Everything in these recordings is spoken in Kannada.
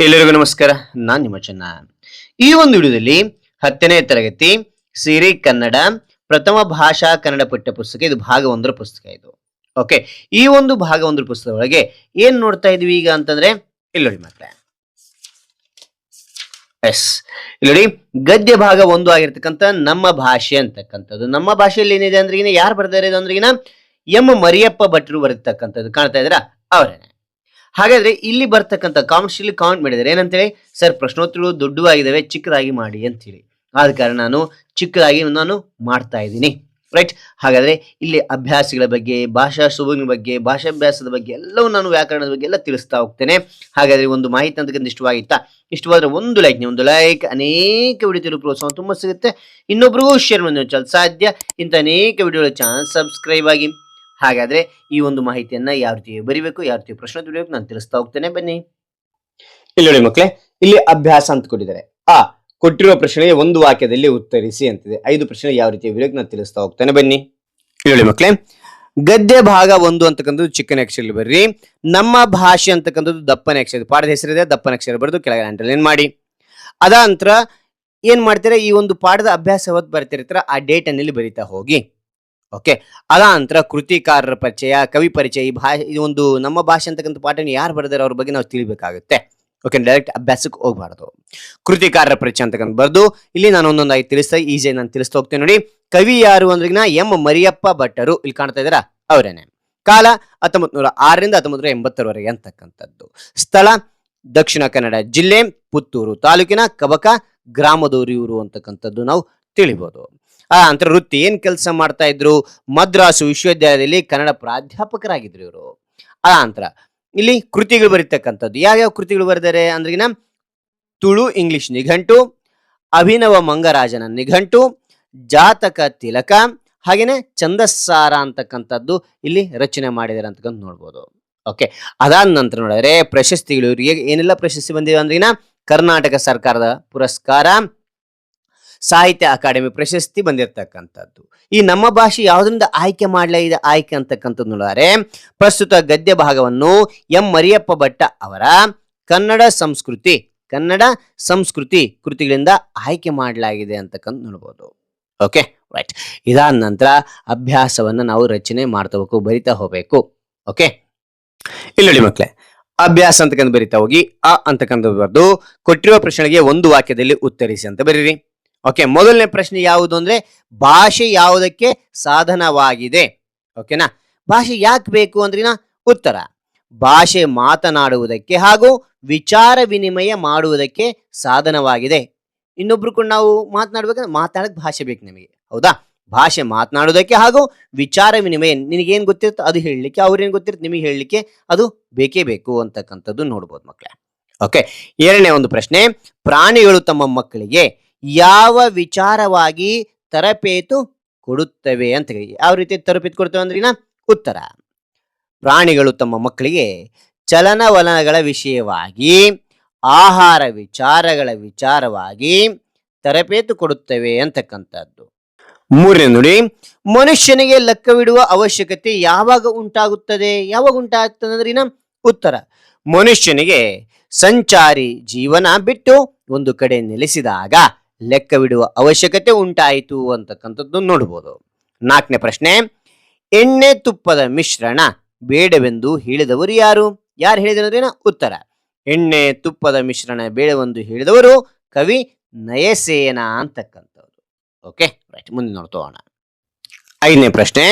ಎಲ್ಲರಿಗೂ ನಮಸ್ಕಾರ. ನಾನು ನಿಮ್ಮ ಚೆನ್ನ. ಈ ಒಂದು ವಿಡಿಯೋದಲ್ಲಿ 10ನೇ ತರಗತಿ ಸಿರಿ ಕನ್ನಡ ಪ್ರಥಮ ಭಾಷಾ ಕನ್ನಡ ಪಠ್ಯ ಪುಸ್ತಕ, ಇದು ಭಾಗ 1ರ ಪುಸ್ತಕ ಇದು. ಓಕೆ, ಈ ಒಂದು ಭಾಗ 1ರ ಪುಸ್ತಕದ ಒಳಗೆ ಏನ್ ನೋಡ್ತಾ ಇದೀವಿ ಈಗ ಅಂತಂದ್ರೆ ಇಲ್ಲಿ ನೋಡಿ ಮಕ್ಕಳೇ. ಎಸ್, ಇಲ್ಲಿ ನೋಡಿ, ಗದ್ಯ ಭಾಗ 1 ಆಗಿರ್ತಕ್ಕಂಥ ನಮ್ಮ ಭಾಷೆ ಅಂತಕ್ಕಂಥದ್ದು. ನಮ್ಮ ಭಾಷೆಯಲ್ಲಿ ಏನಿದೆ ಅಂದ್ರೆ ಯಾರು ಬರ್ತಾರೆ ಅಂದ್ರೆ ಎಂ ಮರಿಯಪ್ಪ ಭಟ್ರು ಬರತಕ್ಕಂಥದ್ದು ಕಾಣ್ತಾ ಇದ್ದೀರಾ, ಅವರೇನೆ. ಹಾಗಾದ್ರೆ ಇಲ್ಲಿ ಬರ್ತಕ್ಕಂಥ ಕಾಮೆಂಟ್ಸ್ ಕಾಮೆಂಟ್ ಮಾಡಿದ್ದಾರೆ ಏನಂತೇಳಿ, ಸರ್ ಪ್ರಶ್ನೋತ್ತರಗಳು ದೊಡ್ಡವಾಗಿದ್ದಾವೆ, ಚಿಕ್ಕದಾಗಿ ಮಾಡಿ ಅಂತ ಹೇಳಿ. ಆದ ಕಾರಣ ನಾನು ಚಿಕ್ಕದಾಗಿ ಮಾಡ್ತಾ ಇದ್ದೀನಿ, ರೈಟ್. ಹಾಗಾದ್ರೆ ಇಲ್ಲಿ ಅಭ್ಯಾಸಗಳ ಬಗ್ಗೆ, ಭಾಷಾ ಶೋಭೆಗಳ ಬಗ್ಗೆ, ಭಾಷಾಭ್ಯಾಸದ ಬಗ್ಗೆ ಎಲ್ಲವೂ ನಾನು ವ್ಯಾಕರಣದ ಬಗ್ಗೆ ಎಲ್ಲ ತಿಳಿಸ್ತಾ ಹೋಗ್ತೇನೆ. ಹಾಗಾದ್ರೆ ಒಂದು ಮಾಹಿತಿ ಅಂತಕ್ಕಂಥ ಇಷ್ಟವಾಗಿತ್ತಾ? ಇಷ್ಟವಾದ್ರೆ ಒಂದು ಲೈಕ್, ಅನೇಕ ವಿಡಿಯೋ ಪ್ರೋತ್ಸಾಹ ತುಂಬ ಸಿಗುತ್ತೆ. ಇನ್ನೊಬ್ರಿಗೂ ಶೇರ್ ಮಾಡಿ ಸಾಧ್ಯ. ಇಂಥ ಅನೇಕ ವಿಡಿಯೋಗಳ ಚಾನಲ್ ಸಬ್ಸ್ಕ್ರೈಬ್ ಆಗಿ. ಹಾಗಾದ್ರೆ ಈ ಒಂದು ಮಾಹಿತಿಯನ್ನ ಯಾವ ರೀತಿ ಬರಿಬೇಕು, ಯಾವ ರೀತಿ ಪ್ರಶ್ನೆ ಬರೀಬೇಕು ನಾನು ತಿಳಿಸ್ತಾ ಹೋಗ್ತೇನೆ, ಬನ್ನಿ. ಇಲ್ಲಿ ನೋಡಿ ಮಕ್ಕಳೇ, ಇಲ್ಲಿ ಅಭ್ಯಾಸ ಅಂತ ಕೊಟ್ಟಿದ್ದಾರೆ. ಕೊಟ್ಟಿರುವ ಪ್ರಶ್ನೆಗೆ ಒಂದು ವಾಕ್ಯದಲ್ಲಿ ಉತ್ತರಿಸಿ ಅಂತಿದೆ. 5 ಪ್ರಶ್ನೆ ಯಾವ ರೀತಿ ಬರೀಬೇಕು ನಾನು ತಿಳಿಸ್ತಾ ಹೋಗ್ತೇನೆ, ಬನ್ನಿ. ಇಲ್ಲಿ ನೋಡಿ ಮಕ್ಕಳೇ, ಗದ್ಯ ಭಾಗ 1 ಅಂತಕ್ಕಂಥದ್ದು ಚಿಕ್ಕನ ಅಕ್ಷರದಲ್ಲಿ ಬರ್ರಿ. ನಮ್ಮ ಭಾಷೆ ಅಂತಕ್ಕಂಥದ್ದು ದಪ್ಪನ ಅಕ್ಷರ. ಪಾಠದ ಹೆಸರಿದೆ, ದಪ್ಪನ ಅಕ್ಷರ ಬರೆದು ಕೆಳಗೆ ಅಂಡರ್ಲೈನ್ ಮಾಡಿ. ಅದ ನಂತರ ಏನ್ ಮಾಡ್ತೀರಾ, ಈ ಒಂದು ಪಾಠದ ಅಭ್ಯಾಸ ಯಾವತ್ತು ಬರ್ತಿರ್ತಾರ ಆ ಡೇಟ್ ಅನ್ನಲ್ಲಿ ಬರೀತಾ ಹೋಗಿ. ಓಕೆ, ಅದ ನಂತರ ಕೃತಿಕಾರರ ಪರಿಚಯ, ಕವಿ ಪರಿಚಯ, ಈ ಒಂದು ನಮ್ಮ ಭಾಷೆ ಅಂತಕ್ಕಂಥ ಪಾಠನ ಯಾರು ಬರೆದಾರೆ ಅವ್ರ ಬಗ್ಗೆ ನಾವು ತಿಳಿಬೇಕಾಗುತ್ತೆ. ಓಕೆ, ಡೈರೆಕ್ಟ್ ಅಭ್ಯಾಸಕ್ಕೆ ಹೋಗ್ಬಾರ್ದು. ಕೃತಿಕಾರರ ಪರಿಚಯ ಅಂತಕ್ಕಂಥ ಬರ್ದು ಇಲ್ಲಿ ನಾನು ಒಂದೊಂದಾಗಿ ತಿಳಿಸ್ತಾ ಈಜಿ ನಾನು ತಿಳಿಸ್ತಾ ಹೋಗ್ತೇನೆ. ನೋಡಿ, ಕವಿ ಯಾರು ಅಂದ್ರೆ ಎಂ ಮರಿಯಪ್ಪ ಭಟ್ಟರು, ಇಲ್ಲಿ ಕಾಣ್ತಾ ಇದ್ದೀರಾ, ಅವರೇನೆ. ಕಾಲ 1906ರಿಂದ 1980ರವರೆಗೆ ಅಂತಕ್ಕಂಥದ್ದು. ಸ್ಥಳ ದಕ್ಷಿಣ ಕನ್ನಡ ಜಿಲ್ಲೆ, ಪುತ್ತೂರು ತಾಲೂಕಿನ ಕಬಕ ಗ್ರಾಮದವರು ಇವರು ಅಂತಕ್ಕಂಥದ್ದು ನಾವು ತಿಳಿಬಹುದು. ನಂತರ ವೃತ್ತಿ ಏನ್ ಕೆಲಸ ಮಾಡ್ತಾ ಇದ್ರು, ಮದ್ರಾಸು ವಿಶ್ವವಿದ್ಯಾಲಯದಲ್ಲಿ ಕನ್ನಡ ಪ್ರಾಧ್ಯಾಪಕರಾಗಿದ್ರು ಇವರು. ನಂತರ ಇಲ್ಲಿ ಕೃತಿಗಳು ಬರೀತಕ್ಕಂಥದ್ದು, ಯಾವ್ಯಾವ ಕೃತಿಗಳು ಬರೆದಾರೆ ಅಂದ್ರೆ ತುಳು ಇಂಗ್ಲಿಷ್ ನಿಘಂಟು, ಅಭಿನವ ಮಂಗರಾಜನ ನಿಘಂಟು, ಜಾತಕ ತಿಲಕ, ಹಾಗೇನೆ ಛಂದಸ್ಸಾರ ಅಂತಕ್ಕಂಥದ್ದು ಇಲ್ಲಿ ರಚನೆ ಮಾಡಿದಾರೆ ಅಂತಕ್ಕಂಥ ನೋಡ್ಬೋದು. ಓಕೆ, ಅದಾದ ನಂತರ ನೋಡಿದ್ರೆ ಪ್ರಶಸ್ತಿಗಳು ಇವರಿಗೆ ಏನೆಲ್ಲ ಪ್ರಶಸ್ತಿ ಬಂದಿವೆ ಅಂದ್ರೆ ಕರ್ನಾಟಕ ಸರ್ಕಾರದ ಪುರಸ್ಕಾರ, ಸಾಹಿತ್ಯ ಅಕಾಡೆಮಿ ಪ್ರಶಸ್ತಿ ಬಂದಿರತಕ್ಕಂಥದ್ದು. ಈ ನಮ್ಮ ಭಾಷೆ ಯಾವುದರಿಂದ ಆಯ್ಕೆ ಮಾಡಲಾಗಿದೆ, ಆಯ್ಕೆ ಅಂತಕ್ಕಂಥದ್ದು ನೋಡಿದರೆ ಪ್ರಸ್ತುತ ಗದ್ಯ ಭಾಗವನ್ನು ಎಂ ಮರಿಯಪ್ಪ ಭಟ್ಟ ಅವರ ಕನ್ನಡ ಸಂಸ್ಕೃತಿ ಕೃತಿಗಳಿಂದ ಆಯ್ಕೆ ಮಾಡಲಾಗಿದೆ ಅಂತಕ್ಕಂಥ ನೋಡ್ಬೋದು. Okay, right. ಇದಾದ ನಂತರ ಅಭ್ಯಾಸವನ್ನ ನಾವು ರಚನೆ ಮಾಡ್ತಾ ಹೋಗ್ಬೇಕು, ಬರಿತಾ ಹೋಗ್ಬೇಕು. ಓಕೆ, ಇಲ್ಲಿ ನೋಡಿ ಮಕ್ಕಳೇ, ಅಭ್ಯಾಸ ಅಂತಕ್ಕಂಥ ಬರಿತಾ ಹೋಗಿ ಅಂತಕ್ಕಂಥ ಬರೆದು ಕೊಟ್ಟಿರುವ ಪ್ರಶ್ನೆಗೆ ಒಂದು ವಾಕ್ಯದಲ್ಲಿ ಉತ್ತರಿಸಿ ಅಂತ ಬರೀರಿ. ಓಕೆ, ಮೊದಲನೇ ಪ್ರಶ್ನೆ ಯಾವುದು ಅಂದ್ರೆ ಭಾಷೆ ಯಾವುದಕ್ಕೆ ಸಾಧನವಾಗಿದೆ. ಓಕೆನಾ, ಭಾಷೆ ಯಾಕೆ ಬೇಕು ಅಂದ್ರಿನ ಉತ್ತರ, ಭಾಷೆ ಮಾತನಾಡುವುದಕ್ಕೆ ಹಾಗೂ ವಿಚಾರ ವಿನಿಮಯ ಮಾಡುವುದಕ್ಕೆ ಸಾಧನವಾಗಿದೆ. ಇನ್ನೊಬ್ರು ಕೂಡ ನಾವು ಮಾತನಾಡ್ಬೇಕಂದ್ರೆ ಮಾತಾಡಕ್ ಭಾಷೆ ಬೇಕು ನಮಗೆ, ಹೌದಾ? ಭಾಷೆ ಮಾತನಾಡುವುದಕ್ಕೆ ಹಾಗೂ ವಿಚಾರ ವಿನಿಮಯ, ನಿನಗೇನ್ ಗೊತ್ತಿರುತ್ತೆ ಅದು ಹೇಳಲಿಕ್ಕೆ, ಅವ್ರೇನ್ ಗೊತ್ತಿರುತ್ತೆ ನಿಮಗೆ ಹೇಳಲಿಕ್ಕೆ, ಅದು ಬೇಕೇ ಬೇಕು ಅಂತಕ್ಕಂಥದ್ದು ನೋಡ್ಬೋದು ಮಕ್ಕಳೇ. ಓಕೆ, ಎರಡನೇ ಒಂದು ಪ್ರಶ್ನೆ, ಪ್ರಾಣಿಗಳು ತಮ್ಮ ಮಕ್ಕಳಿಗೆ ಯಾವ ವಿಚಾರವಾಗಿ ತರಬೇತು ಕೊಡುತ್ತವೆ ಅಂತ. ಯಾವ ರೀತಿ ತರಬೇತಿ ಕೊಡ್ತವೆ ಅಂದ್ರಿನ ಉತ್ತರ, ಪ್ರಾಣಿಗಳು ತಮ್ಮ ಮಕ್ಕಳಿಗೆ ಚಲನವಲನಗಳ ವಿಷಯವಾಗಿ, ಆಹಾರ ವಿಚಾರವಾಗಿ ತರಬೇತು ಕೊಡುತ್ತವೆ ಅಂತಕ್ಕಂಥದ್ದು. ಮೂರನೇ ನೋಡಿ, ಮನುಷ್ಯನಿಗೆ ಲೆಕ್ಕವಿಡುವ ಅವಶ್ಯಕತೆ ಯಾವಾಗ ಉಂಟಾಗುತ್ತದೆ ಅಂದ್ರಿನ ಉತ್ತರ, ಮನುಷ್ಯನಿಗೆ ಸಂಚಾರಿ ಜೀವನ ಬಿಟ್ಟು ಒಂದು ಕಡೆ ನೆಲೆಸಿದಾಗ ಲೆಕ್ಕವಿಡುವ ಅವಶ್ಯಕತೆ ಉಂಟಾಯಿತು ಅಂತಕ್ಕಂಥದ್ದು ನೋಡ್ಬೋದು. ನಾಲ್ಕನೇ ಪ್ರಶ್ನೆ, ಎಣ್ಣೆ ತುಪ್ಪದ ಮಿಶ್ರಣ ಬೇಡವೆಂದು ಹೇಳಿದವರು ಯಾರು ಹೇಳಿದವರೇನ ಉತ್ತರ, ಎಣ್ಣೆ ತುಪ್ಪದ ಮಿಶ್ರಣ ಬೇಡವೆಂದು ಹೇಳಿದವರು ಕವಿ ನಯಸೇನ ಅಂತಕ್ಕಂಥದ್ದು. Okay, right. ಮುಂದೆ ನೋಡ್ತೋಣ. ಐದನೇ ಪ್ರಶ್ನೆ,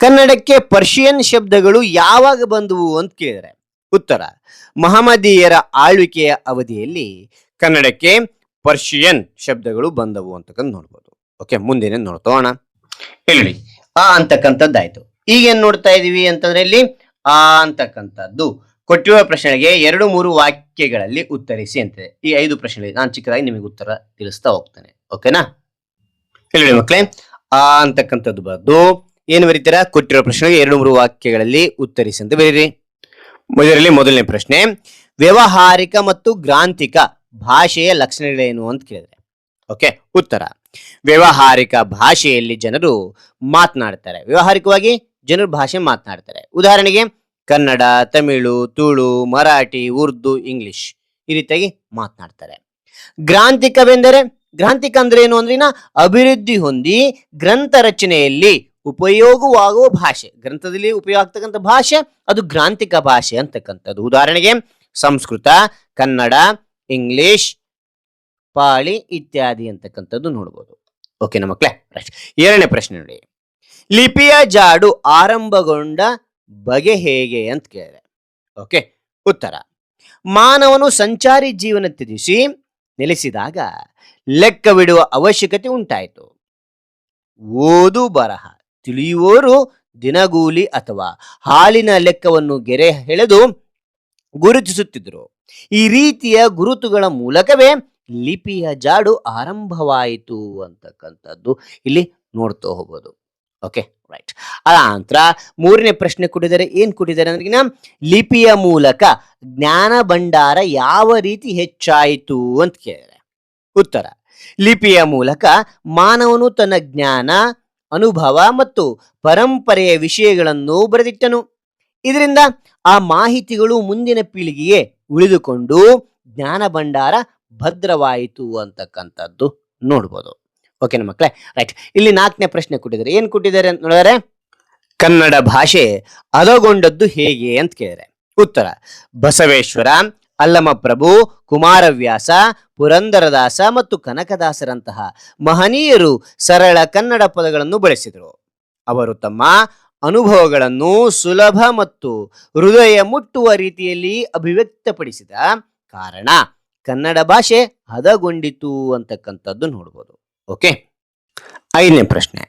ಕನ್ನಡಕ್ಕೆ ಪರ್ಷಿಯನ್ ಶಬ್ದಗಳು ಯಾವಾಗ ಬಂದವು ಅಂತ ಕೇಳಿದರೆ ಉತ್ತರ, ಮಹಮ್ಮದೀಯರ ಆಳ್ವಿಕೆಯ ಅವಧಿಯಲ್ಲಿ ಕನ್ನಡಕ್ಕೆ ಪರ್ಷಿಯನ್ ಶಬ್ದಗಳು ಬಂದವು ಅಂತಕ್ಕಂಥ ನೋಡ್ಬೋದು. ಓಕೆ, ಮುಂದೇನೆ ನೋಡ್ತೋಣ. ಹೇಳಿ, ಅಂತಕ್ಕಂಥದ್ದಾಯ್ತು. ಈಗ ಏನ್ ನೋಡ್ತಾ ಇದೀವಿ ಅಂತಂದ್ರೆ ಇಲ್ಲಿ ಅಂತಕ್ಕಂಥದ್ದು ಕೊಟ್ಟಿರುವ ಪ್ರಶ್ನೆಗೆ 2-3 ವಾಕ್ಯಗಳಲ್ಲಿ ಉತ್ತರಿಸಿ ಅಂತಿದೆ. ಈ 5 ಪ್ರಶ್ನೆಗಳಿಗೆ ನಾನು ಚಿಕ್ಕದಾಗಿ ನಿಮಗೆ ಉತ್ತರ ತಿಳಿಸ್ತಾ ಹೋಗ್ತೇನೆ. ಓಕೆನಾ? ಹೇಳಿ ಮಕ್ಕಳೇ, ಅಂತಕ್ಕಂಥದ್ದು ಬರೆದು ಏನು ಬರೀತೀರಾ, ಕೊಟ್ಟಿರೋ ಪ್ರಶ್ನೆಗೆ 2-3 ವಾಕ್ಯಗಳಲ್ಲಿ ಉತ್ತರಿಸಿ ಅಂತ ಬರೀರಿ. ಇದರಲ್ಲಿ ಮೊದಲನೇ ಪ್ರಶ್ನೆ, ವ್ಯವಹಾರಿಕ ಮತ್ತು ಗ್ರಾಂಥಿಕ ಭಾಷೆಯ ಲಕ್ಷಣಗಳೇನು ಅಂತ ಕೇಳಿದ್ರೆ ಓಕೆ, ಉತ್ತರ, ವ್ಯವಹಾರಿಕ ಭಾಷೆಯಲ್ಲಿ ಜನರು ಮಾತನಾಡ್ತಾರೆ. ವ್ಯವಹಾರಿಕವಾಗಿ ಜನರು ಭಾಷೆ ಮಾತನಾಡ್ತಾರೆ. ಉದಾಹರಣೆಗೆ ಕನ್ನಡ, ತಮಿಳು, ತುಳು, ಮರಾಠಿ, ಉರ್ದು, ಇಂಗ್ಲಿಷ್ ಈ ರೀತಿಯಾಗಿ ಮಾತನಾಡ್ತಾರೆ. ಗ್ರಾಂಥಿಕವೆಂದರೆ, ಗ್ರಾಂಥಿಕ ಅಂದ್ರೆ ಏನು ಅಂದ್ರಿನ ಅಭಿವೃದ್ಧಿ ಹೊಂದಿ ಗ್ರಂಥ ರಚನೆಯಲ್ಲಿ ಉಪಯೋಗವಾಗುವ ಭಾಷೆ, ಗ್ರಂಥದಲ್ಲಿ ಉಪಯೋಗ ಆಗ್ತಕ್ಕಂಥ ಭಾಷೆ ಅದು ಗ್ರಾಂಥಿಕ ಭಾಷೆ ಅಂತಕ್ಕಂಥದ್ದು. ಉದಾಹರಣೆಗೆ ಸಂಸ್ಕೃತ, ಕನ್ನಡ, ಇಂಗ್ಲಿಷ್, ಪಾಳಿ ಇತ್ಯಾದಿ ಅಂತಕ್ಕಂಥದ್ದು ನೋಡ್ಬೋದು. ಓಕೆನಾ ಮಕ್ಕಳೇ? ಎರಡನೇ ಪ್ರಶ್ನೆ ನೋಡಿ, ಲಿಪಿಯ ಜಾಡು ಆರಂಭಗೊಂಡ ಬಗೆ ಹೇಗೆ ಅಂತ ಕೇಳಿದೆ. ಓಕೆ, ಉತ್ತರ: ಮಾನವನು ಸಂಚಾರಿ ಜೀವನ ತ್ಯಜಿಸಿ ನೆಲೆಸಿದಾಗ ಲೆಕ್ಕವಿಡುವ ಅವಶ್ಯಕತೆ ಉಂಟಾಯಿತು. ಓದು ಬರಹ ತಿಳಿಯುವವರು ದಿನಗೂಲಿ ಅಥವಾ ಹಾಲಿನ ಲೆಕ್ಕವನ್ನು ಗೆರೆ ಎಳೆದು ಗುರುತಿಸುತ್ತಿದ್ದರು. ಈ ರೀತಿಯ ಗುರುತುಗಳ ಮೂಲಕವೇ ಲಿಪಿಯ ಜಾಡು ಆರಂಭವಾಯಿತು ಅಂತಕ್ಕಂಥದ್ದು ಇಲ್ಲಿ ನೋಡ್ತಾ ಹೋಗ್ಬೋದು. Okay, right. ಅದ ನಂತರ ಮೂರನೇ ಪ್ರಶ್ನೆ ಕೊಟ್ಟಿದ್ದಾರೆ. ಏನ್ ಕೊಟ್ಟಿದ್ದಾರೆ ಅಂದ್ರೆ, ಲಿಪಿಯ ಮೂಲಕ ಜ್ಞಾನ ಭಂಡಾರ ಯಾವ ರೀತಿ ಹೆಚ್ಚಾಯಿತು ಅಂತ ಕೇಳಿದರೆ ಉತ್ತರ: ಲಿಪಿಯ ಮೂಲಕ ಮಾನವನು ತನ್ನ ಜ್ಞಾನ, ಅನುಭವ ಮತ್ತು ಪರಂಪರೆಯ ವಿಷಯಗಳನ್ನು ಬರೆದಿಟ್ಟನು. ಇದರಿಂದ ಆ ಮಾಹಿತಿಗಳು ಮುಂದಿನ ಪೀಳಿಗೆಗೆ ಉಳಿದುಕೊಂಡು ಜ್ಞಾನ ಭಂಡಾರ ಭದ್ರವಾಯಿತು ಅಂತಕ್ಕಂಥದ್ದು ನೋಡ್ಬೋದು. ಓಕೆನಾ ಮಕ್ಕಳೇ? ರೈಟ್. ಇಲ್ಲಿ ನಾಲ್ಕನೇ ಪ್ರಶ್ನೆ ಕೊಟ್ಟಿದ್ದಾರೆ. ಏನ್ ಕೊಟ್ಟಿದ್ದಾರೆ ಅಂತ ನೋಡಿದರೆ, ಕನ್ನಡ ಭಾಷೆ ಹದಗೊಂಡದ್ದು ಹೇಗೆ ಅಂತ ಕೇಳಿದರೆ ಉತ್ತರ: ಬಸವೇಶ್ವರ, ಅಲ್ಲಮಪ್ರಭು, ಕುಮಾರವ್ಯಾಸ, ಪುರಂದರದಾಸ ಮತ್ತು ಕನಕದಾಸರಂತಹ ಮಹನೀಯರು ಸರಳ ಕನ್ನಡ ಪದಗಳನ್ನು ಬಳಸಿದರು. ಅವರು ತಮ್ಮ ಅನುಭವಗಳನ್ನು ಸುಲಭ ಮತ್ತು ಹೃದಯ ಮುಟ್ಟುವ ರೀತಿಯಲ್ಲಿ ಅಭಿವ್ಯಕ್ತಪಡಿಸಿದ ಕಾರಣ ಕನ್ನಡ ಭಾಷೆ ಹದಗೊಂಡಿತು ಅಂತಕ್ಕಂಥದ್ದು ನೋಡ್ಬೋದು. ಓಕೆ, ಐದನೇ ಪ್ರಶ್ನೆ,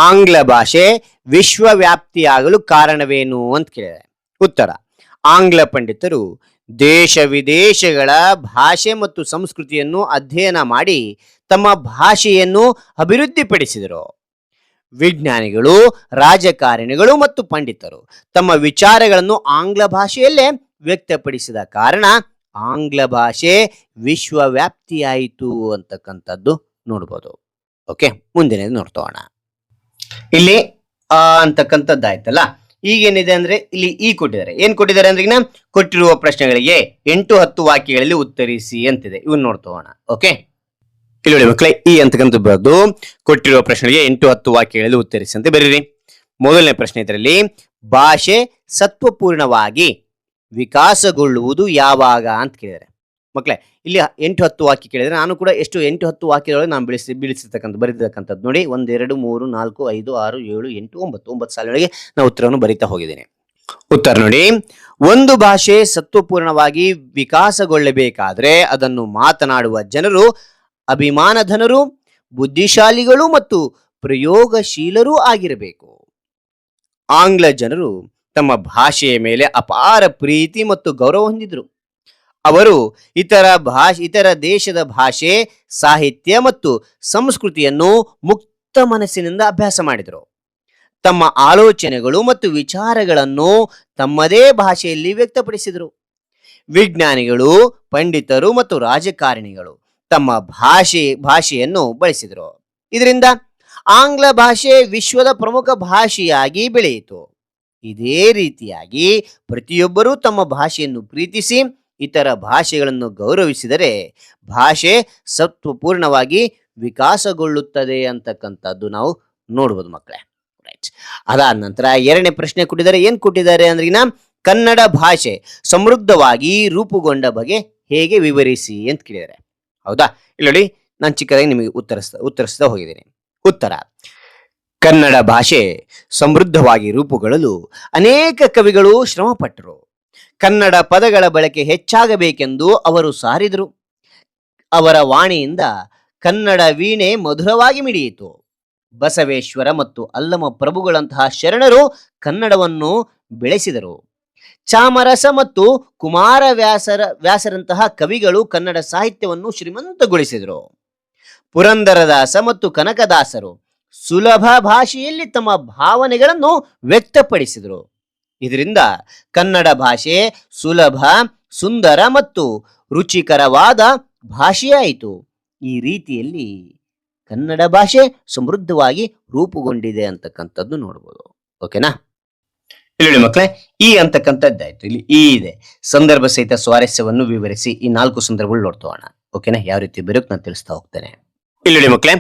ಆಂಗ್ಲ ಭಾಷೆ ವಿಶ್ವವ್ಯಾಪ್ತಿಯಾಗಲು ಕಾರಣವೇನು ಅಂತ ಕೇಳಿದೆ. ಉತ್ತರ: ಆಂಗ್ಲ ಪಂಡಿತರು ದೇಶ ವಿದೇಶಗಳ ಭಾಷೆ ಮತ್ತು ಸಂಸ್ಕೃತಿಯನ್ನು ಅಧ್ಯಯನ ಮಾಡಿ ತಮ್ಮ ಭಾಷೆಯನ್ನು ಅಭಿವೃದ್ಧಿಪಡಿಸಿದರು. ವಿಜ್ಞಾನಿಗಳು, ರಾಜಕಾರಣಿಗಳು ಮತ್ತು ಪಂಡಿತರು ತಮ್ಮ ವಿಚಾರಗಳನ್ನು ಆಂಗ್ಲ ಭಾಷೆಯಲ್ಲೇ ವ್ಯಕ್ತಪಡಿಸಿದ ಕಾರಣ ಆಂಗ್ಲ ಭಾಷೆ ವಿಶ್ವವ್ಯಾಪ್ತಿಯಾಯಿತು ಅಂತಕ್ಕಂಥದ್ದು ನೋಡ್ಬೋದು. ಓಕೆ, ಮುಂದಿನ ನೋಡ್ತೋಣ. ಇಲ್ಲಿ ಅಂತಕ್ಕಂಥದ್ದಾಯ್ತಲ್ಲ. ಈಗೇನಿದೆ ಅಂದ್ರೆ ಇಲ್ಲಿ ಈ ಕೊಟ್ಟಿದ್ದಾರೆ. ಏನ್ ಕೊಟ್ಟಿದ್ದಾರೆ ಅಂದ್ರೆ, ಕೊಟ್ಟಿರುವ ಪ್ರಶ್ನೆಗಳಿಗೆ 8-10 ವಾಕ್ಯಗಳಲ್ಲಿ ಉತ್ತರಿಸಿ ಅಂತಿದೆ. ಇವನ್ ನೋಡ್ತೋಣ. ಓಕೆ, ಇಲ್ಲಿ ನೋಡಿ ಮಕ್ಕಳೇ, ಈ ಅಂತಕ್ಕಂಥ ಬರೆದು ಕೊಟ್ಟಿರುವ ಪ್ರಶ್ನೆಗಳಿಗೆ 8-10 ವಾಕ್ಯಗಳಲ್ಲಿ ಉತ್ತರಿಸಿ ಅಂತ ಬರೀರಿ. ಮೊದಲನೇ ಪ್ರಶ್ನೆ ಇದರಲ್ಲಿ, ಭಾಷೆ ಸತ್ವಪೂರ್ಣವಾಗಿ ವಿಕಾಸಗೊಳ್ಳುವುದು ಯಾವಾಗ ಅಂತ ಕೇಳಿದರೆ ಮಕ್ಕಳೇ, ಇಲ್ಲಿ 8-10 ವಾಕ್ಯ ಕೇಳಿದ್ರೆ ನಾನು ಕೂಡ ಎಷ್ಟು 8-10 ವಾಕ್ಯದೊಳಗೆ ನಾನು ಬೀಳಿಸಿರ್ತಕ್ಕಂಥ ಬರೀತಕ್ಕಂಥದ್ದು ನೋಡಿ. 1 2 3 4 5 6 7 8 9 ಸಾಲಿನೊಳಗೆ ನಾವು ಉತ್ತರವನ್ನು ಬರೀತಾ ಹೋಗಿದ್ದೇನೆ. ಉತ್ತರ ನೋಡಿ, ಒಂದು ಭಾಷೆ ಸತ್ವಪೂರ್ಣವಾಗಿ ವಿಕಾಸಗೊಳ್ಳಬೇಕಾದ್ರೆ ಅದನ್ನು ಮಾತನಾಡುವ ಜನರು ಅಭಿಮಾನಧನರು, ಬುದ್ಧಿಶಾಲಿಗಳು ಮತ್ತು ಪ್ರಯೋಗಶೀಲರೂ ಆಗಿರಬೇಕು. ಆಂಗ್ಲ ಜನರು ತಮ್ಮ ಭಾಷೆಯ ಮೇಲೆ ಅಪಾರ ಪ್ರೀತಿ ಮತ್ತು ಗೌರವ ಹೊಂದಿದ್ರು. ಅವರು ಇತರ ದೇಶದ ಭಾಷೆ, ಸಾಹಿತ್ಯ ಮತ್ತು ಸಂಸ್ಕೃತಿಯನ್ನು ಮುಕ್ತ ಮನಸ್ಸಿನಿಂದ ಅಭ್ಯಾಸ ಮಾಡಿದರು. ತಮ್ಮ ಆಲೋಚನೆಗಳು ಮತ್ತು ವಿಚಾರಗಳನ್ನು ತಮ್ಮದೇ ಭಾಷೆಯಲ್ಲಿ ವ್ಯಕ್ತಪಡಿಸಿದರು. ವಿಜ್ಞಾನಿಗಳು, ಪಂಡಿತರು ಮತ್ತು ರಾಜಕಾರಣಿಗಳು ತಮ್ಮ ಭಾಷೆಯನ್ನು ಬಳಸಿದರು. ಇದರಿಂದ ಆಂಗ್ಲ ಭಾಷೆ ವಿಶ್ವದ ಪ್ರಮುಖ ಭಾಷೆಯಾಗಿ ಬೆಳೆಯಿತು. ಇದೇ ರೀತಿಯಾಗಿ ಪ್ರತಿಯೊಬ್ಬರೂ ತಮ್ಮ ಭಾಷೆಯನ್ನು ಪ್ರೀತಿಸಿ ಇತರ ಭಾಷೆಗಳನ್ನು ಗೌರವಿಸಿದರೆ ಭಾಷೆ ಸತ್ವಪೂರ್ಣವಾಗಿ ವಿಕಾಸಗೊಳ್ಳುತ್ತದೆ ಅಂತಕ್ಕಂಥದ್ದು ನಾವು ನೋಡ್ಬೋದು ಮಕ್ಕಳೇ. ರೈಟ್. ಅದಾದ ನಂತರ ಎರಡನೇ ಪ್ರಶ್ನೆ ಕೊಟ್ಟಿದ್ದಾರೆ. ಏನ್ ಕೊಟ್ಟಿದ್ದಾರೆ ಅಂದ್ರೆ, ಕನ್ನಡ ಭಾಷೆ ಸಮೃದ್ಧವಾಗಿ ರೂಪುಗೊಂಡ ಬಗೆ ಹೇಗೆ ವಿವರಿಸಿ ಅಂತ ಕೇಳಿದ್ದಾರೆ. ಹೌದಾ? ಇಲ್ಲಿ ನೋಡಿ, ನಾನು ಚಿಕ್ಕದಾಗಿ ನಿಮಗೆ ಉತ್ತರಿಸ್ತಾ ಹೋಗಿದ್ದೇನೆ. ಉತ್ತರ: ಕನ್ನಡ ಭಾಷೆ ಸಮೃದ್ಧವಾಗಿ ರೂಪುಗೊಳ್ಳಲು ಅನೇಕ ಕವಿಗಳು ಶ್ರಮಪಟ್ಟರು. ಕನ್ನಡ ಪದಗಳ ಬಳಕೆ ಹೆಚ್ಚಾಗಬೇಕೆಂದು ಅವರು ಸಾರಿದರು. ಅವರ ವಾಣಿಯಿಂದ ಕನ್ನಡ ವೀಣೆ ಮಧುರವಾಗಿ ಮಿಡಿಯಿತು. ಬಸವೇಶ್ವರ ಮತ್ತು ಅಲ್ಲಮ ಪ್ರಭುಗಳಂತಹ ಶರಣರು ಕನ್ನಡವನ್ನು ಬೆಳೆಸಿದರು. ಚಾಮರಸ ಮತ್ತು ಕುಮಾರವ್ಯಾಸರಂತಹ ಕವಿಗಳು ಕನ್ನಡ ಸಾಹಿತ್ಯವನ್ನು ಶ್ರೀಮಂತಗೊಳಿಸಿದರು. ಪುರಂದರದಾಸ ಮತ್ತು ಕನಕದಾಸರು ಸುಲಭ ಭಾಷೆಯಲ್ಲಿ ತಮ್ಮ ಭಾವನೆಗಳನ್ನು ವ್ಯಕ್ತಪಡಿಸಿದರು. ಇದರಿಂದ ಕನ್ನಡ ಭಾಷೆ ಸುಲಭ, ಸುಂದರ ಮತ್ತು ರುಚಿಕರವಾದ ಭಾಷೆಯಾಯಿತು. ಈ ರೀತಿಯಲ್ಲಿ ಕನ್ನಡ ಭಾಷೆ ಸಮೃದ್ಧವಾಗಿ ರೂಪುಗೊಂಡಿದೆ ಅಂತಕ್ಕಂಥದ್ದು ನೋಡ್ಬೋದು. ಓಕೆನಾ? ಇಲ್ಲಿ ನೋಡಿ ಮಕ್ಕಳೇ, ಈ ಅಂತಕ್ಕಂಥದ್ದಾಯ್ತು. ಇಲ್ಲಿ ಈ ಇದೆ, ಸಂದರ್ಭ ಸಹಿತ ಸ್ವಾರಸ್ಯವನ್ನು ವಿವರಿಸಿ. ಈ 4 ಸಂದರ್ಭಗಳು ನೋಡ್ತೋಣ. ಓಕೆನಾ, ಯಾವ ರೀತಿ ಬರೋಕ್ ನಾನು ತಿಳಿಸ್ತಾ ಹೋಗ್ತೇನೆ. ಇಲ್ಲಿ ನೋಡಿ ಮಕ್ಕಳೇ,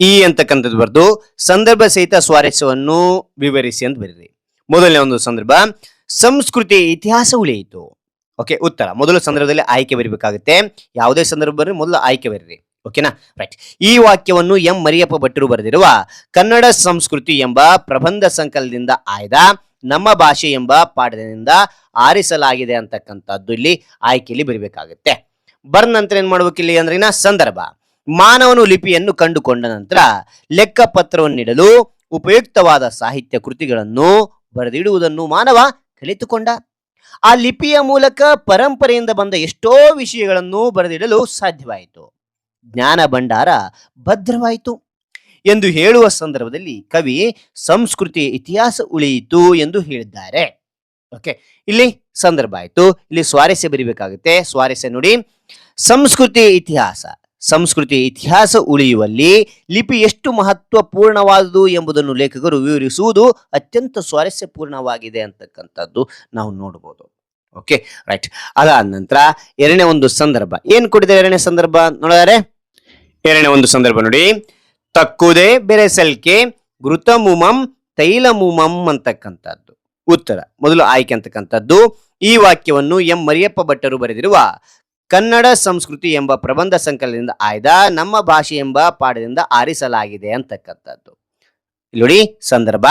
ಈ ಅಂತಕ್ಕಂಥದ್ದು ಬರ್ದು ಸಂದರ್ಭ ಸಹಿತ ಸ್ವಾರಸ್ಯವನ್ನು ವಿವರಿಸಿ ಅಂತ ಬರೀರಿ. ಮೊದಲನೇ ಒಂದು ಸಂದರ್ಭ, ಸಂಸ್ಕೃತಿ ಇತಿಹಾಸ ಉಳಿಯಿತು. ಓಕೆ, ಉತ್ತರ ಮೊದಲ ಸಂದರ್ಭದಲ್ಲಿ ಆಯ್ಕೆ ಬರೀಬೇಕಾಗುತ್ತೆ. ಯಾವುದೇ ಸಂದರ್ಭ ಬರ್ರಿ, ಮೊದಲು ಆಯ್ಕೆ ಬರೀರಿ. ಓಕೆನಾ, ರೈಟ್. ಈ ವಾಕ್ಯವನ್ನು ಎಂ ಮರಿಯಪ್ಪ ಭಟ್ಟರು ಬರೆದಿರುವ ಕನ್ನಡ ಸಂಸ್ಕೃತಿ ಎಂಬ ಪ್ರಬಂಧ ಸಂಕಲನದಿಂದ ಆಯ್ದ ನಮ್ಮ ಭಾಷೆ ಎಂಬ ಪಾಠದಿಂದ ಆರಿಸಲಾಗಿದೆ ಅಂತಕ್ಕಂಥದ್ದು ಇಲ್ಲಿ ಆಯ್ಕೆಯಲ್ಲಿ ಬರೀಬೇಕಾಗುತ್ತೆ. ಬರ್ದ ನಂತರ ಏನ್ ಮಾಡ್ಬೇಕಿಲ್ಲಿ ಅಂದ್ರೆ ಸಂದರ್ಭ, ಮಾನವನು ಲಿಪಿಯನ್ನು ಕಂಡುಕೊಂಡ ನಂತರ ಲೆಕ್ಕ ಪತ್ರವನ್ನು ನೀಡಲು ಉಪಯುಕ್ತವಾದ ಸಾಹಿತ್ಯ ಕೃತಿಗಳನ್ನು ಬರೆದಿಡುವುದನ್ನು ಮಾನವ ಕಲಿತುಕೊಂಡ. ಆ ಲಿಪಿಯ ಮೂಲಕ ಪರಂಪರೆಯಿಂದ ಬಂದ ಎಷ್ಟೋ ವಿಷಯಗಳನ್ನು ಬರೆದಿಡಲು ಸಾಧ್ಯವಾಯಿತು. ಜ್ಞಾನ ಭಂಡಾರ ಭದ್ರವಾಯಿತು ಎಂದು ಹೇಳುವ ಸಂದರ್ಭದಲ್ಲಿ ಕವಿ ಸಂಸ್ಕೃತಿ ಇತಿಹಾಸ ಉಳಿಯಿತು ಎಂದು ಹೇಳಿದ್ದಾರೆ. ಓಕೆ, ಇಲ್ಲಿ ಸಂದರ್ಭ ಆಯ್ತು. ಇಲ್ಲಿ ಸ್ವಾರಸ್ಯ ಬರಿಬೇಕಾಗುತ್ತೆ. ಸ್ವಾರಸ್ಯ ನೋಡಿ, ಸಂಸ್ಕೃತಿ ಇತಿಹಾಸ ಉಳಿಯುವಲ್ಲಿ ಲಿಪಿ ಎಷ್ಟು ಮಹತ್ವಪೂರ್ಣವಾದುದು ಎಂಬುದನ್ನು ಲೇಖಕರು ವಿವರಿಸುವುದು ಅತ್ಯಂತ ಸ್ವಾರಸ್ಯಪೂರ್ಣವಾಗಿದೆ ಅಂತಕ್ಕಂಥದ್ದು ನಾವು ನೋಡಬಹುದು. Okay, right. ಅದಾದ ನಂತರ ಎರಡನೇ ಒಂದು ಸಂದರ್ಭ ಏನ್ ಕೊಟ್ಟಿದ್ದಾರೆ? ಎರಡನೇ ಸಂದರ್ಭ ನೋಡಿದರೆ, ಎರಡನೇ ಒಂದು ಸಂದರ್ಭ ನೋಡಿ, ತಕ್ಕುದೇ ಬೆರೆಸಲ್ಕೆ ಘೃತಮುಮಂ ತೈಲಮುಮಂ ಅಂತಕ್ಕಂಥದ್ದು. ಉತ್ತರ ಮೊದಲು ಆಯ್ಕೆ ಅಂತಕ್ಕಂಥದ್ದು, ಈ ವಾಕ್ಯವನ್ನು ಎಂ ಮರಿಯಪ್ಪ ಭಟ್ಟರು ಬರೆದಿರುವ ಕನ್ನಡ ಸಂಸ್ಕೃತಿ ಎಂಬ ಪ್ರಬಂಧ ಸಂಕಲನದಿಂದ ಆಯ್ದ ನಮ್ಮ ಭಾಷೆ ಎಂಬ ಪಾಠದಿಂದ ಆರಿಸಲಾಗಿದೆ ಅಂತಕ್ಕಂಥದ್ದು. ಇಲ್ಲಿ ನೋಡಿ ಸಂದರ್ಭ,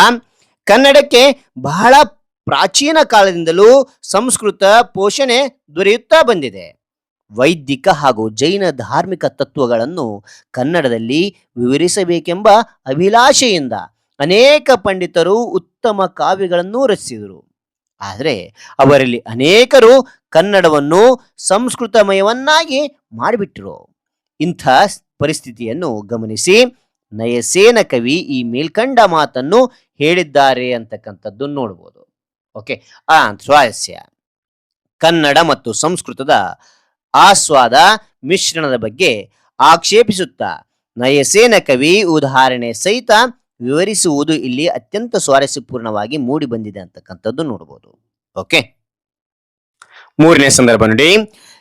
ಕನ್ನಡಕ್ಕೆ ಬಹಳ ಪ್ರಾಚೀನ ಕಾಲದಿಂದಲೂ ಸಂಸ್ಕೃತ ಪೋಷಣೆ ದೊರೆಯುತ್ತಾ ಬಂದಿದೆ. ವೈದಿಕ ಹಾಗೂ ಜೈನ ಧಾರ್ಮಿಕ ತತ್ವಗಳನ್ನು ಕನ್ನಡದಲ್ಲಿ ವಿವರಿಸಬೇಕೆಂಬ ಅಭಿಲಾಷೆಯಿಂದ ಅನೇಕ ಪಂಡಿತರು ಉತ್ತಮ ಕಾವ್ಯಗಳನ್ನು ರಚಿಸಿದರು. ಆದರೆ ಅವರಲ್ಲಿ ಅನೇಕರು ಕನ್ನಡವನ್ನು ಸಂಸ್ಕೃತಮಯವನ್ನಾಗಿ ಮಾಡಿಬಿಟ್ಟರು. ಇಂಥ ಪರಿಸ್ಥಿತಿಯನ್ನು ಗಮನಿಸಿ ನಯಸೇನ ಕವಿ ಈ ಮೇಲ್ಕಂಡ ಮಾತನ್ನು ಹೇಳಿದ್ದಾರೆ ಅಂತಕ್ಕಂಥದ್ದು ನೋಡ್ಬೋದು. ಓಕೆ, ಸ್ವಾರಸ್ಯ, ಕನ್ನಡ ಮತ್ತು ಸಂಸ್ಕೃತದ ಆಸ್ವಾದ ಮಿಶ್ರಣದ ಬಗ್ಗೆ ಆಕ್ಷೇಪಿಸುತ್ತಾ ನಯಸೇನ ಕವಿ ಉದಾಹರಣೆ ಸಹಿತ ವಿವರಿಸುವುದು ಇಲ್ಲಿ ಅತ್ಯಂತ ಸ್ವಾರಸ್ಯಪೂರ್ಣವಾಗಿ ಮೂಡಿ ಬಂದಿದೆ ಅಂತಕ್ಕಂಥದ್ದು ನೋಡಬಹುದು. ಓಕೆ, ಮೂರನೇ ಸಂದರ್ಭ ನೋಡಿ,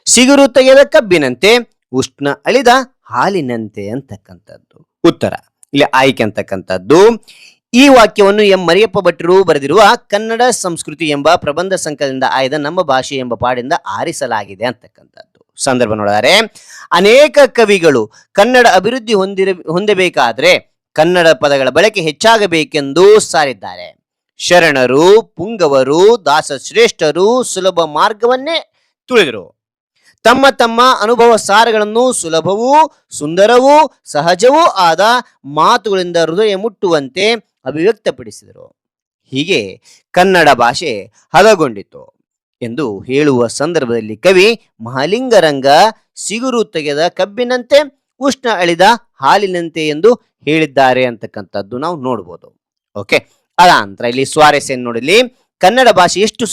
ಸಿಗುರು ತೆಗೆದ ಕಬ್ಬಿನಂತೆ ಉಷ್ಣ ಅಳಿದ ಹಾಲಿನಂತೆ ಅಂತಕ್ಕಂಥದ್ದು. ಉತ್ತರ ಇಲ್ಲಿ ಆಯ್ಕೆ ಅಂತಕ್ಕಂಥದ್ದು, ಈ ವಾಕ್ಯವನ್ನು ಎಂ ಮರಿಯಪ್ಪ ಭಟ್ಟರು ಬರೆದಿರುವ ಕನ್ನಡ ಸಂಸ್ಕೃತಿ ಎಂಬ ಪ್ರಬಂಧ ಸಂಕಲನದಿಂದ ಆಯ್ದ ನಮ್ಮ ಭಾಷೆ ಎಂಬ ಪಾಠದಿಂದ ಆರಿಸಲಾಗಿದೆ ಅಂತಕ್ಕಂಥದ್ದು. ಸಂದರ್ಭ ನೋಡಿದರೆ, ಅನೇಕ ಕವಿಗಳು ಕನ್ನಡ ಅಭಿವೃದ್ಧಿ ಹೊಂದಬೇಕಾದ್ರೆ ಕನ್ನಡ ಪದಗಳ ಬಳಕೆ ಹೆಚ್ಚಾಗಬೇಕೆಂದು ಸಾರಿದ್ದಾರೆ. ಶರಣರು, ಪುಂಗವರು, ದಾಸಶ್ರೇಷ್ಠರು ಸುಲಭ ಮಾರ್ಗವನ್ನೇ ತುಳಿದರು. ತಮ್ಮ ತಮ್ಮ ಅನುಭವ ಸಾರಗಳನ್ನು ಸುಲಭವೂ ಸುಂದರವೂ ಸಹಜವೂ ಆದ ಮಾತುಗಳಿಂದ ಹೃದಯ ಮುಟ್ಟುವಂತೆ ಅಭಿವ್ಯಕ್ತಪಡಿಸಿದರು. ಹೀಗೆ ಕನ್ನಡ ಭಾಷೆ ಹದಗೊಂಡಿತು ಎಂದು ಹೇಳುವ ಸಂದರ್ಭದಲ್ಲಿ ಕವಿ ಮಹಾಲಿಂಗರಂಗ ಸಿಗುರು ತೆಗೆದ ಕಬ್ಬಿನಂತೆ ಉಷ್ಣ ಅಳಿದ ಹಾಲಿನಂತೆ ಎಂದು ಹೇಳಿದ್ದಾರೆ ಅಂತಕ್ಕಂಥದ್ದು ನಾವು ನೋಡ್ಬೋದು. ಓಕೆ, ಅದಾಂತರ ಇಲ್ಲಿ ಸ್ವಾರಸ್ಯ ನೋಡಲಿ, ಕನ್ನಡ ಭಾಷೆ ಎಷ್ಟು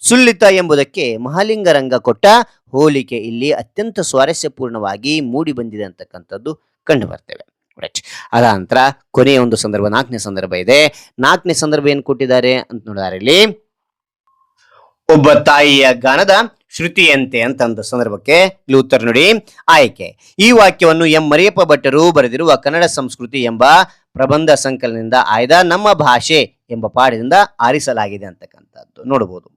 ಸುಲಲಿತ ಎಂಬುದಕ್ಕೆ ಮಹಾಲಿಂಗರಂಗ ಕೊಟ್ಟ ಹೋಲಿಕೆ ಇಲ್ಲಿ ಅತ್ಯಂತ ಸ್ವಾರಸ್ಯಪೂರ್ಣವಾಗಿ ಮೂಡಿ ಬಂದಿದೆ ಅಂತಕ್ಕಂಥದ್ದು ಕಂಡು ಬರ್ತೇವೆ. ರೈಟ್. ಅದಾಂತರ ಕೊನೆಯ ಒಂದು ಸಂದರ್ಭ, ನಾಲ್ಕನೇ ಸಂದರ್ಭ ಇದೆ. ನಾಲ್ಕನೇ ಸಂದರ್ಭ ಏನ್ ಕೊಟ್ಟಿದ್ದಾರೆ ಅಂತ ನೋಡಿದರೆ, ಇಲ್ಲಿ ಒಬ್ಬ ತಾಯಿಯ ಗಾನದ ಶ್ರುತಿಯಂತೆ ಅಂತ ಸಂದರ್ಭಕ್ಕೆ ಇಲ್ಲಿ ಉತ್ತರ ನೋಡಿ, ಆಯ್ಕೆ, ಈ ವಾಕ್ಯವನ್ನು ಎಂ ಮರಿಯಪ್ಪ ಭಟ್ಟರು ಬರೆದಿರುವ ಕನ್ನಡ ಸಂಸ್ಕೃತಿ ಎಂಬ ಪ್ರಬಂಧ ಸಂಕಲನದಿಂದ ಆಯ್ದ ನಮ್ಮ ಭಾಷೆ ಎಂಬ ಪಾಠದಿಂದ ಆರಿಸಲಾಗಿದೆ ಅಂತಕ್ಕಂಥದ್ದು ನೋಡಬಹುದು.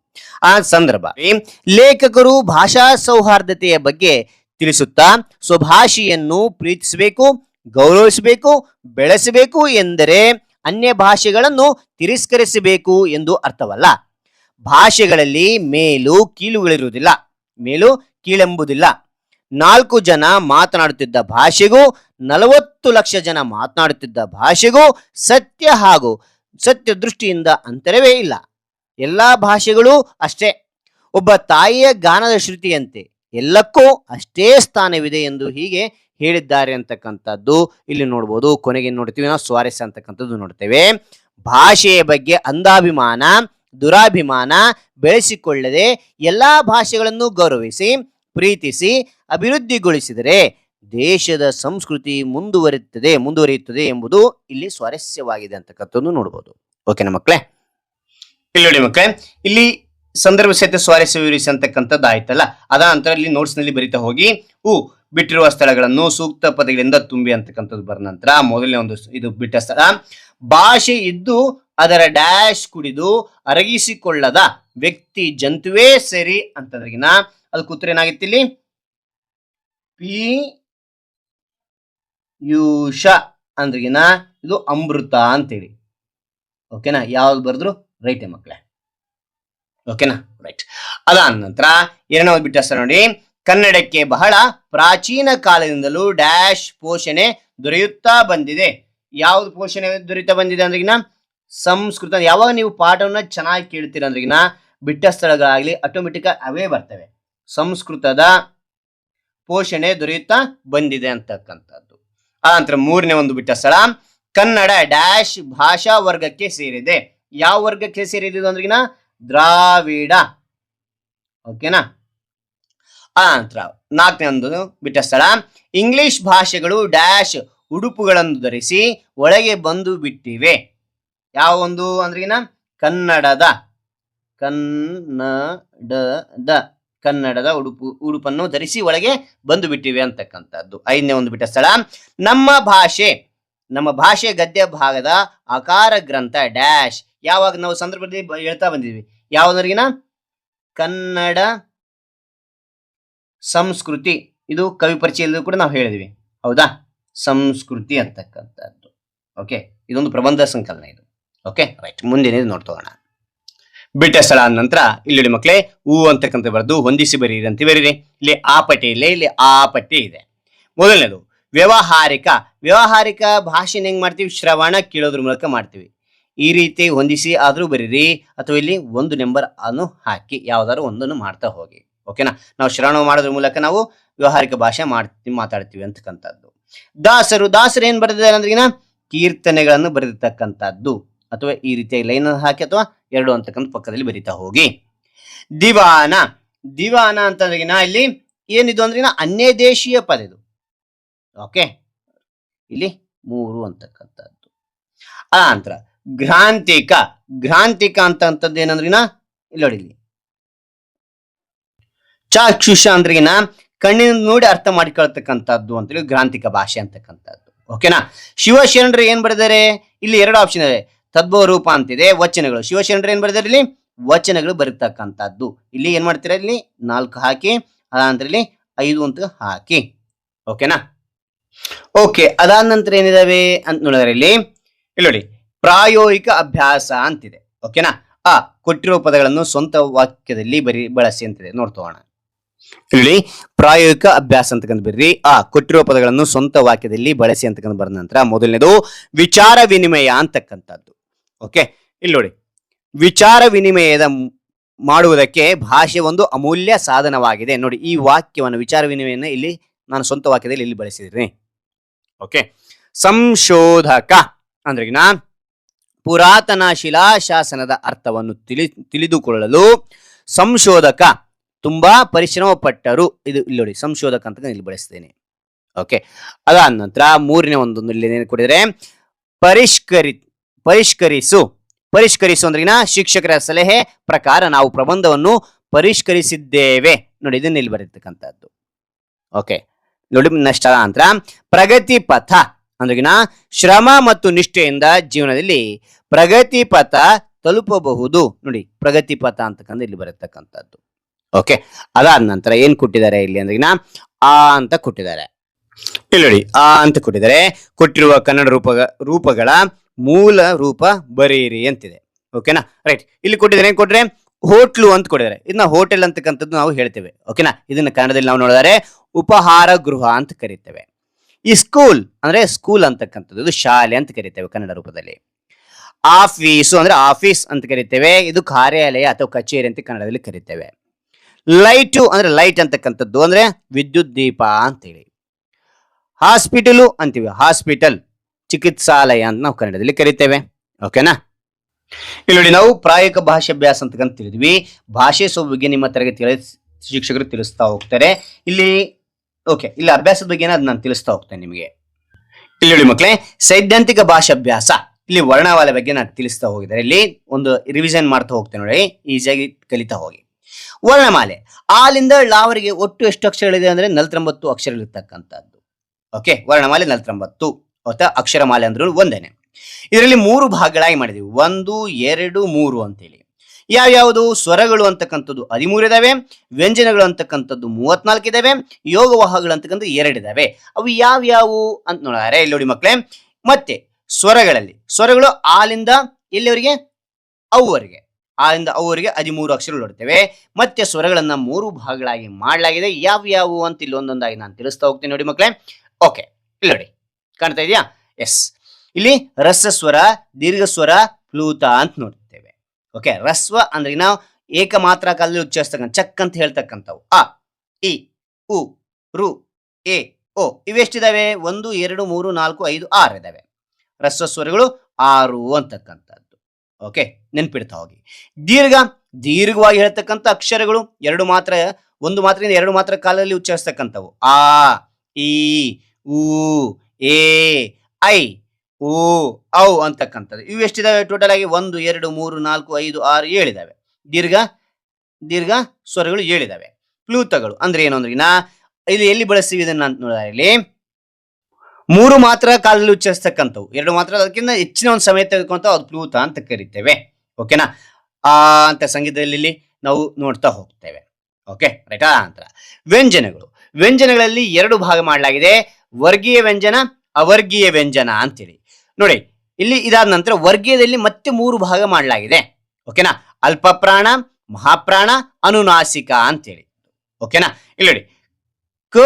ಆ ಸಂದರ್ಭ, ಲೇಖಕರು ಭಾಷಾ ಸೌಹಾರ್ದತೆಯ ಬಗ್ಗೆ ತಿಳಿಸುತ್ತಾ ಸ್ವಭಾಷೆಯನ್ನು ಪ್ರೀತಿಸಬೇಕು, ಗೌರವಿಸಬೇಕು, ಬೆಳೆಸಬೇಕು ಎಂದರೆ ಅನ್ಯ ಭಾಷೆಗಳನ್ನು ತಿರಸ್ಕರಿಸಬೇಕು ಎಂದು ಅರ್ಥವಲ್ಲ. ಭಾಷೆಗಳಲ್ಲಿ ಮೇಲು ಕೀಳುಗಳಿರುವುದಿಲ್ಲ, ಮೇಲು ಕೀಳೆಂಬುದಿಲ್ಲ. 4 ಜನ ಮಾತನಾಡುತ್ತಿದ್ದ ಭಾಷೆಗೂ 40 ಲಕ್ಷ ಜನ ಮಾತನಾಡುತ್ತಿದ್ದ ಭಾಷೆಗೂ ಸತ್ಯ ಹಾಗೂ ಸತ್ಯ ದೃಷ್ಟಿಯಿಂದ ಅಂತರವೇ ಇಲ್ಲ. ಎಲ್ಲಾ ಭಾಷೆಗಳು ಅಷ್ಟೇ. ಒಬ್ಬ ತಾಯಿಯ ಗಾನದ ಶ್ರುತಿಯಂತೆ ಎಲ್ಲಕ್ಕೂ ಅಷ್ಟೇ ಸ್ಥಾನವಿದೆ ಎಂದು ಹೀಗೆ ಹೇಳಿದ್ದಾರೆ ಅಂತಕ್ಕಂಥದ್ದು ಇಲ್ಲಿ ನೋಡ್ಬೋದು. ಕೊನೆಗೆ ನೋಡ್ತೀವಿ ನಾವು ಸ್ವಾರಸ್ಯ ಅಂತಕ್ಕಂಥದ್ದು ನೋಡ್ತೇವೆ. ಭಾಷೆಯ ಬಗ್ಗೆ ಅಂಧಾಭಿಮಾನ, ದುರಾಭಿಮಾನ ಬೆಳೆಸಿಕೊಳ್ಳದೆ ಎಲ್ಲಾ ಭಾಷೆಗಳನ್ನು ಗೌರವಿಸಿ ಪ್ರೀತಿಸಿ ಅಭಿವೃದ್ಧಿಗೊಳಿಸಿದರೆ ದೇಶದ ಸಂಸ್ಕೃತಿ ಮುಂದುವರಿಯುತ್ತದೆ ಎಂಬುದು ಇಲ್ಲಿ ಸ್ವಾರಸ್ಯವಾಗಿದೆ ಅಂತಕ್ಕಂಥದ್ದು ನೋಡಬಹುದು. ಓಕೆನಾ ಮಕ್ಕಳೇ? ಇಲ್ಲಿ ನೋಡಿ ಮಕ್ಕಳೇ, ಇಲ್ಲಿ ಸಂದರ್ಭ ಸಹಿತ ಸ್ವಾರಸ್ಯ ವಿವರಿಸಿ ಅಂತಕ್ಕಂಥದ್ದು ಆಯ್ತಲ್ಲ. ಅದ ನಂತರ ಇಲ್ಲಿ ನೋಟ್ಸ್ ನಲ್ಲಿ ಬರಿತಾ ಹೋಗಿ ಬಿಟ್ಟಿರುವ ಸ್ಥಳಗಳನ್ನು ಸೂಕ್ತ ಪದಗಳಿಂದ ತುಂಬಿ ಅಂತಕ್ಕಂಥದ್ದು ಬರ ನಂತರ ಮೊದಲನೇ ಒಂದು ಇದು ಬಿಟ್ಟ ಸ್ಥಳ, ಭಾಷೆ ಇದ್ದು ಅದರ ಡ್ಯಾಶ್ ಕುಡಿದು ಅರಗಿಸಿಕೊಳ್ಳದ ವ್ಯಕ್ತಿ ಜಂತುವೇ ಸರಿ ಅಂತಂದ್ರಿಗಿನ ಅದಕ್ಕೆ ಉತ್ತರ ಏನಾಗಿತ್ತು ಇಲ್ಲಿ, ಪಿಯೂಷ ಅಂದ್ರಿಗಿನ ಇದು ಅಮೃತ ಅಂತೇಳಿ. ಓಕೆನಾ, ಯಾವ್ದು ಬರೆದ್ರು ರೈಟ್ ಮಕ್ಕಳೇ. ಓಕೆನಾ, ರೈಟ್. ಅದಾದ ನಂತರ ಎರಡನೇ ಬಿಟ್ಟ ಸ್ಥಳ ನೋಡಿ, ಕನ್ನಡಕ್ಕೆ ಬಹಳ ಪ್ರಾಚೀನ ಕಾಲದಿಂದಲೂ ಡ್ಯಾಶ್ ಪೋಷಣೆ ದೊರೆಯುತ್ತಾ ಬಂದಿದೆ. ಯಾವ್ದು ಪೋಷಣೆ ದೊರೆಯುತ್ತಾ ಬಂದಿದೆ ಅಂದ್ರಿಗಿನ ಸಂಸ್ಕೃತ. ಯಾವಾಗ ನೀವು ಪಾಠವನ್ನ ಚೆನ್ನಾಗಿ ಕೇಳ್ತೀರ ಅಂದ್ರಿಗಿನ ಬಿಟ್ಟ ಸ್ಥಳಗಳಾಗ್ಲಿ ಆಟೋಮೆಟಿಕ್ ಅವೇ ಬರ್ತವೆ. ಸಂಸ್ಕೃತದ ಪೋಷಣೆ ದೊರೆಯುತ್ತಾ ಬಂದಿದೆ ಅಂತಕ್ಕಂಥದ್ದು. ಆ ನಂತರ ಮೂರನೇ ಒಂದು ಬಿಟ್ಟ ಸ್ಥಳ, ಕನ್ನಡ ಡ್ಯಾಶ್ ಭಾಷಾ ವರ್ಗಕ್ಕೆ ಸೇರಿದೆ. ಯಾವ ವರ್ಗಕ್ಕೆ ಸೇರಿದೆ ಅಂದ್ರಿಗಿನ ದ್ರಾವಿಡ. ಓಕೆನಾ. ಆ ನಂತರ ನಾಲ್ಕನೇ ಒಂದು ಬಿಟ್ಟ ಸ್ಥಳ, ಇಂಗ್ಲಿಷ್ ಭಾಷೆಗಳು ಡ್ಯಾಶ್ ಉಡುಪುಗಳನ್ನು ಧರಿಸಿ ಒಳಗೆ ಬಂದು ಬಿಟ್ಟಿವೆ. ಯಾವ ಒಂದು ಅಂದ್ರಿಗಿನ ಕನ್ನಡದ ಉಡುಪನ್ನು ಧರಿಸಿ ಒಳಗೆ ಬಂದು ಬಿಟ್ಟಿವೆ ಅಂತಕ್ಕಂಥದ್ದು. ಐದನೇ ಒಂದು ಬಿಟ್ಟ ಸ್ಥಳ, ನಮ್ಮ ಭಾಷೆ ಗದ್ಯ ಭಾಗದ ಆಕಾರ ಗ್ರಂಥ ಡ್ಯಾಶ್. ಯಾವಾಗ ನಾವು ಸಂದರ್ಭದಲ್ಲಿ ಹೇಳ್ತಾ ಬಂದಿದ್ವಿ, ಯಾವ್ದ್ರಿಗಿನ ಕನ್ನಡ ಸಂಸ್ಕೃತಿ. ಇದು ಕವಿ ಪರಿಚಯದಲ್ಲೂ ಕೂಡ ನಾವು ಹೇಳಿದ್ವಿ, ಹೌದಾ, ಸಂಸ್ಕೃತಿ ಅಂತಕ್ಕಂಥದ್ದು. ಓಕೆ, ಇದೊಂದು ಪ್ರಬಂಧ ಸಂಕಲನ ಇದು. Okay, right. ಮುಂದಿನ ನೋಡ್ತೋಣ. ಬಿಟ್ಟ ಸ್ಥಳ ಆದ ನಂತರ ಇಲ್ಲಿ ಮಕ್ಕಳೇ ಅಂತಕ್ಕಂಥ ಬರೆದು ಹೊಂದಿಸಿ ಬರೀರಿ ಅಂತ ಬರೀರಿ. ಇಲ್ಲಿ ಆ ಪಟ್ಟಿ ಇಲ್ಲ, ಇಲ್ಲಿ ಆ ಪಟ್ಟಿ ಇದೆ. ಮೊದಲನೇದು ವ್ಯವಹಾರಿಕ ಭಾಷೆನ ಹೆಂಗ್ ಮಾಡ್ತೀವಿ, ಶ್ರವಣ ಕೇಳೋದ್ರ ಮೂಲಕ ಮಾಡ್ತೀವಿ. ಈ ರೀತಿ ಹೊಂದಿಸಿ ಆದ್ರೂ ಬರೀರಿ, ಅಥವಾ ಇಲ್ಲಿ ಒಂದು ನಂಬರ್ ಅನ್ನು ಹಾಕಿ ಯಾವ್ದಾದ್ರು ಒಂದನ್ನು ಮಾಡ್ತಾ ಹೋಗಿ. ಓಕೆನಾ, ನಾವು ಶ್ರವಣ ಮಾಡೋದ್ರ ಮೂಲಕ ನಾವು ವ್ಯವಹಾರಿಕ ಭಾಷೆ ಮಾತಾಡ್ತೀವಿ ಅಂತಕ್ಕಂಥದ್ದು. ದಾಸರು ಏನ್ ಬರೆದಿದ್ದಾರೆ ಅಂದ್ರಿಗಿನ ಕೀರ್ತನೆಗಳನ್ನು ಬರೆದಿರ್ತಕ್ಕಂಥದ್ದು. ಅಥವಾ ಈ ರೀತಿಯ ಲೈನ್ ಹಾಕಿ ಅಥವಾ ಎರಡು ಅಂತಕ್ಕಂಥ ಪಕ್ಕದಲ್ಲಿ ಬರಿತಾ ಹೋಗಿ. ದಿವಾನ ಅಂತಂದ್ರಿಗಿನ ಇಲ್ಲಿ ಏನಿದು ಅಂದ್ರಿಗಿನ ಅನ್ಯ ದೇಶೀಯ ಪದ ಇದು. ಓಕೆ, ಇಲ್ಲಿ 3 ಅಂತಕ್ಕಂಥದ್ದು. ಆ ನಂತರ ಗ್ರಾಂಥಿಕ ಅಂತಕ್ಕಂಥದ್ದು ಏನಂದ್ರಿಗಿನ ಇಲ್ಲಿ ನೋಡಿ, ಇಲ್ಲಿ ಚಾಕ್ಷುಷ ಅಂದ್ರಿಗಿನ ಕಣ್ಣಿನ ನೋಡಿ ಅರ್ಥ ಮಾಡಿಕೊಳ್ತಕ್ಕಂಥದ್ದು ಅಂತೇಳಿ ಗ್ರಾಂಥಿಕ ಭಾಷೆ ಅಂತಕ್ಕಂಥದ್ದು. ಓಕೆನಾ. ಶಿವಶರಣರು ಏನ್ ಬರೆದಾರೆ, ಇಲ್ಲಿ 2 ಆಪ್ಷನ್ ಇದೆ. ತದ್ಭವ ರೂಪ ಅಂತಿದೆ, ವಚನಗಳು. ಶಿವಶರಣರು ಏನ್ ಬರೆದಾರೆ, ಇಲ್ಲಿ ವಚನಗಳು ಬರೀತಕ್ಕಂಥದ್ದು. ಇಲ್ಲಿ ಏನ್ ಮಾಡ್ತೀರಾ, ಇಲ್ಲಿ 4 ಹಾಕಿ, ಅದಾನಂತರ ಇಲ್ಲಿ 5 ಅಂತ ಹಾಕಿ. ಓಕೆನಾ. ಓಕೆ, ಅದಾದ ನಂತರ ಏನಿದಾವೆ ಅಂತ ನೋಡಿದ್ರೆ ಇಲ್ಲಿ ನೋಡಿ ಪ್ರಾಯೋಗಿಕ ಅಭ್ಯಾಸ ಅಂತಿದೆ. ಓಕೆನಾ. ಕೊಟ್ಟಿರುವ ಪದಗಳನ್ನು ಸ್ವಂತ ವಾಕ್ಯದಲ್ಲಿ ಬಳಸಿ ಅಂತಿದೆ. ನೋಡ್ತೋಣ. ಇಲ್ಲಿ ಪ್ರಾಯೋಗಿಕ ಅಭ್ಯಾಸ ಅಂತಕ್ಕಂಥ ಬರ್ರಿ. ಕೊಟ್ಟಿರುವ ಪದಗಳನ್ನು ಸ್ವಂತ ವಾಕ್ಯದಲ್ಲಿ ಬಳಸಿ ಅಂತಕ್ಕಂಥ ಬರೆದ ನಂತರ ಮೊದಲನೇದು ವಿಚಾರ ವಿನಿಮಯ ಅಂತಕ್ಕಂಥದ್ದು. ಓಕೆ, ಇಲ್ಲಿ ನೋಡಿ, ವಿಚಾರ ವಿನಿಮಯದ ಮಾಡುವುದಕ್ಕೆ ಭಾಷೆ ಒಂದು ಅಮೂಲ್ಯ ಸಾಧನವಾಗಿದೆ. ನೋಡಿ, ಈ ವಾಕ್ಯವನ್ನು ವಿಚಾರ ವಿನಿಮಯನ ಇಲ್ಲಿ ನಾನು ಸ್ವಂತ ವಾಕ್ಯದಲ್ಲಿ ಇಲ್ಲಿ ಬಳಸಿದ್ದೀನಿ. ಓಕೆ, ಸಂಶೋಧಕ ಅಂದ್ರಿಗಿನ ಪುರಾತನ ಶಿಲಾಶಾಸನದ ಅರ್ಥವನ್ನು ತಿಳಿದುಕೊಳ್ಳಲು ಸಂಶೋಧಕ ತುಂಬಾ ಪರಿಶ್ರಮ ಪಟ್ಟರು. ಇದು ಇಲ್ಲಿ ನೋಡಿ, ಸಂಶೋಧಕ ಅಂತ ಇಲ್ಲಿ ಬಳಸ್ತೇನೆ. ಓಕೆ, ಅದಾದ ನಂತರ ಮೂರನೇ ಒಂದೊಂದು ಇಲ್ಲಿ ಏನು ಕೊಡಿದರೆ ಪರಿಷ್ಕರಿಸು ಅಂದ್ರಿಗಿನ ಶಿಕ್ಷಕರ ಸಲಹೆ ಪ್ರಕಾರ ನಾವು ಪ್ರಬಂಧವನ್ನು ಪರಿಷ್ಕರಿಸಿದ್ದೇವೆ. ನೋಡಿ, ಇದನ್ನ ಇಲ್ಲಿ ಬರೀತಕ್ಕಂಥದ್ದು. ಓಕೆ, ನೋಡಿ, ನೆಕ್ಸ್ಟ್ ನಂತರ ಪ್ರಗತಿ ಪಥ ಅಂದ್ರಿಗಿನ ಶ್ರಮ ಮತ್ತು ನಿಷ್ಠೆಯಿಂದ ಜೀವನದಲ್ಲಿ ಪ್ರಗತಿ ಪಥ ತಲುಪಬಹುದು. ನೋಡಿ, ಪ್ರಗತಿ ಪಥ ಅಂತಕ್ಕಂಥ ಇಲ್ಲಿ ಬರತಕ್ಕಂಥದ್ದು. ಓಕೆ, ಅದಾದ ನಂತರ ಏನ್ ಕೊಟ್ಟಿದ್ದಾರೆ ಇಲ್ಲಿ ಅಂದ್ರಿಗಿನ ಅಂತ ಕೊಟ್ಟಿದ್ದಾರೆ. ಇಲ್ಲಿ ನೋಡಿ, ಅಂತ ಕೊಟ್ಟಿದ್ದಾರೆ. ಕೊಟ್ಟಿರುವ ಕನ್ನಡ ರೂಪಗಳ ಮೂಲ ರೂಪ ಬರೀರಿ ಅಂತಿದೆ. ಓಕೆನಾ, ರೈಟ್. ಇಲ್ಲಿ ಕೊಟ್ಟಿದ್ದಾರೆ, ಏನ್ ಕೊಟ್ರೆ ಹೋಟ್ಲು ಅಂತ ಕೊಟ್ಟಿದ್ದಾರೆ. ಇದನ್ನ ಹೋಟೆಲ್ ಅಂತಕ್ಕಂಥದ್ದು ನಾವು ಹೇಳ್ತೇವೆ. ಓಕೆನಾ, ಇದನ್ನ ಕನ್ನಡದಲ್ಲಿ ನಾವು ನೋಡಿದರೆ ಉಪಹಾರ ಗೃಹ ಅಂತ ಕರಿತೇವೆ. ಈ ಸ್ಕೂಲ್ ಅಂದ್ರೆ ಸ್ಕೂಲ್ ಅಂತಕ್ಕಂಥದ್ದು, ಇದು ಶಾಲೆ ಅಂತ ಕರಿತೇವೆ ಕನ್ನಡ ರೂಪದಲ್ಲಿ. ಆಫೀಸು ಅಂದ್ರೆ ಆಫೀಸ್ ಅಂತ ಕರಿತೇವೆ, ಇದು ಕಾರ್ಯಾಲಯ ಅಥವಾ ಕಚೇರಿ ಅಂತ ಕನ್ನಡದಲ್ಲಿ ಕರಿತೇವೆ. ಲೈಟು ಅಂದ್ರೆ ಲೈಟ್ ಅಂತಕ್ಕಂಥದ್ದು ಅಂದ್ರೆ ವಿದ್ಯುತ್ ದೀಪ ಅಂತೇಳಿ. ಹಾಸ್ಪಿಟಲು ಅಂತೀವಿ, ಹಾಸ್ಪಿಟಲ್ ಚಿಕಿತ್ಸಾಲಯ ಅಂತ ನಾವು ಕನ್ನಡದಲ್ಲಿ ಕರಿತೇವೆ. ಓಕೆನಾ. ಇಲ್ಲಿ ನೋಡಿ, ನಾವು ಪ್ರಾಯೋಗಿಕ ಭಾಷಾಭ್ಯಾಸ ಅಂತಕ್ಕಂತ ತಿಳಿದ್ವಿ. ಭಾಷೆ ಬಗ್ಗೆ ನಿಮ್ಮ ತರಗತಿಗಳ ಶಿಕ್ಷಕರು ತಿಳಿಸ್ತಾ ಹೋಗ್ತಾರೆ. ಇಲ್ಲಿ ಓಕೆ, ಇಲ್ಲಿ ಅಭ್ಯಾಸದ ಬಗ್ಗೆ ನಾನು ತಿಳಿಸ್ತಾ ಹೋಗ್ತೇನೆ ನಿಮಗೆ. ಇಲ್ಲಿ ನೋಡಿ ಮಕ್ಕಳೇ, ಸೈದ್ಧಾಂತಿಕ ಭಾಷಾಭ್ಯಾಸ. ಇಲ್ಲಿ ವರ್ಣಮಾಲೆ ಬಗ್ಗೆ ನಾನು ತಿಳಿಸ್ತಾ ಹೋಗಿದ್ದಾರೆ. ಇಲ್ಲಿ ಒಂದು ರಿವಿಷನ್ ಮಾಡ್ತಾ ಹೋಗ್ತೇನೆ ನೋಡಿ, ಈಸಿಯಾಗಿ ಕಲಿತಾ ಹೋಗಿ. ವರ್ಣಮಾಲೆ ಆಲಿಂದ ಳವರೆಗೆ ಒಟ್ಟು ಎಷ್ಟು ಅಕ್ಷರಗಳಿದೆ ಅಂದ್ರೆ 49 ಅಕ್ಷರಗಳಿರ್ತಕ್ಕಂಥದ್ದು. ಓಕೆ, ವರ್ಣಮಾಲೆ 49 ಅಥವಾ ಅಕ್ಷರಮಾಲೆ ಅಂದ್ರೂ ಒಂದೇನೆ. ಇದರಲ್ಲಿ 3 ಭಾಗಗಳಾಗಿ ಮಾಡಿದೀವಿ, 1, 2, 3 ಅಂತೇಳಿ. ಯಾವ್ಯಾವುದು? ಸ್ವರಗಳು ಅಂತಕ್ಕಂಥದ್ದು 13 ಇದಾವೆ, ವ್ಯಂಜನಗಳು ಅಂತಕ್ಕಂಥದ್ದು 34 ಇದಾವೆ, ಯೋಗವಾಹಗಳು ಅಂತಕ್ಕಂಥ 2 ಇದಾವೆ. ಅವು ಯಾವ್ಯಾವು ಅಂತ ನೋಡಿದ್ರೆ ಇಲ್ಲಿ ನೋಡಿ ಮಕ್ಕಳೇ, ಮತ್ತೆ ಸ್ವರಗಳು ಆಲಿಂದ ಎಲ್ಲಿವರೆಗೆ? ಅವರಿಗೆ, ಆಲಿಂದ ಅವರಿಗೆ 13 ಅಕ್ಷರಗಳು ನೋಡ್ತೇವೆ. ಮತ್ತೆ ಸ್ವರಗಳನ್ನ 3 ಭಾಗಗಳಾಗಿ ಮಾಡಲಾಗಿದೆ. ಯಾವ್ಯಾವು ಅಂತ ಇಲ್ಲಿ ಒಂದೊಂದಾಗಿ ನಾನು ತಿಳಿಸ್ತಾ ಹೋಗ್ತೀನಿ ನೋಡಿ ಮಕ್ಕಳೇ. ಓಕೆ, ಇಲ್ಲಿ ನೋಡಿ, ಕಾಣ್ತಾ ಇದೆಯಾ? ಎಸ್, ಇಲ್ಲಿ ರಸಸ್ವರ, ದೀರ್ಘಸ್ವರ, ಪ್ಲೂತ ಅಂತ ನೋಡ್ತೇವೆ. ಓಕೆ, ರಸ್ವ ಅಂದ್ರೆ ನಾವು ಏಕ ಮಾತ್ರ ಕಾಲದಲ್ಲಿ ಉಚ್ಚರಿಸ್ತಕ್ಕಂಥ ಚಕ್ ಅಂತ ಹೇಳ್ತಕ್ಕಂಥವು. ಅ, ಇ, ಉ, ರು, ಎ, ಓ ಇವೆಷ್ಟಿದಾವೆ? 1, 2, 3, 4, 5, 6 ಇದಾವೆ. ರಸ್ವಸ್ವರಗಳು 6 ಅಂತಕ್ಕಂಥದ್ದು. ಓಕೆ, ನೆನ್ಪಿಡ್ತಾ ಹೋಗಿ. ದೀರ್ಘವಾಗಿ ಹೇಳ್ತಕ್ಕಂಥ ಅಕ್ಷರಗಳು 2 ಮಾತ್ರ, 1 ಮಾತ್ರದಿಂದ 2 ಮಾತ್ರ ಕಾಲದಲ್ಲಿ ಉಚ್ಚರಿಸ್ತಕ್ಕಂಥವು. ಆ, ಈ, ಉ, ಎ, ಐ, ಓ, ಔ ಅಂತಕ್ಕಂಥದ್ದು. ಇವು ಎಷ್ಟಿದಾವೆ ಟೋಟಲ್ ಆಗಿ? 1, 2, 3, 4, 5, 6, 7 ಇದಾವೆ. ದೀರ್ಘ ಸ್ವರಗಳು 7 ಇದಾವೆ. ಪ್ಲೂತಗಳು ಅಂದ್ರೆ ಏನು ಅಂದ್ರೆ ಇಲ್ಲಿ ಎಲ್ಲಿ ಬಳಸ್ತೀವಿ ಇದನ್ನ ಅಂತ ನೋಡಿದ್ರೆ, ಇಲ್ಲಿ 3 ಮಾತ್ರ ಕಾಲದಲ್ಲಿ ಉಚ್ಚರಿಸ್ತಕ್ಕಂಥವು, 2 ಮಾತ್ರ ಅದಕ್ಕಿಂತ ಹೆಚ್ಚಿನ ಒಂದು ಸಮಯ ತೆಗೆದುಕೊಂತ ಅದು ಪ್ಲೂತ ಅಂತ ಕರಿತೇವೆ. ಓಕೆನಾ? ಆ ಅಂತ ಸಂಗೀತದಲ್ಲಿ ನಾವು ನೋಡ್ತಾ ಹೋಗ್ತೇವೆ. ಓಕೆ, ರೈಟಾ? ನಂತರ ವ್ಯಂಜನಗಳಲ್ಲಿ 2 ಭಾಗ ಮಾಡಲಾಗಿದೆ, ವರ್ಗೀಯ ವ್ಯಂಜನ, ಅವರ್ಗೀಯ ವ್ಯಂಜನ ಅಂತೇಳಿ. ನೋಡಿ, ಇಲ್ಲಿ ಇದಾದ ನಂತರ ವರ್ಗೀಯದಲ್ಲಿ ಮತ್ತೆ 3 ಭಾಗ ಮಾಡಲಾಗಿದೆ. ಓಕೆನಾ? ಅಲ್ಪ ಪ್ರಾಣ, ಮಹಾಪ್ರಾಣ, ಅನುನಾಸಿಕ ಅಂತೇಳಿ. ಓಕೆನಾ? ಇಲ್ಲಿ ನೋಡಿ, ಕ,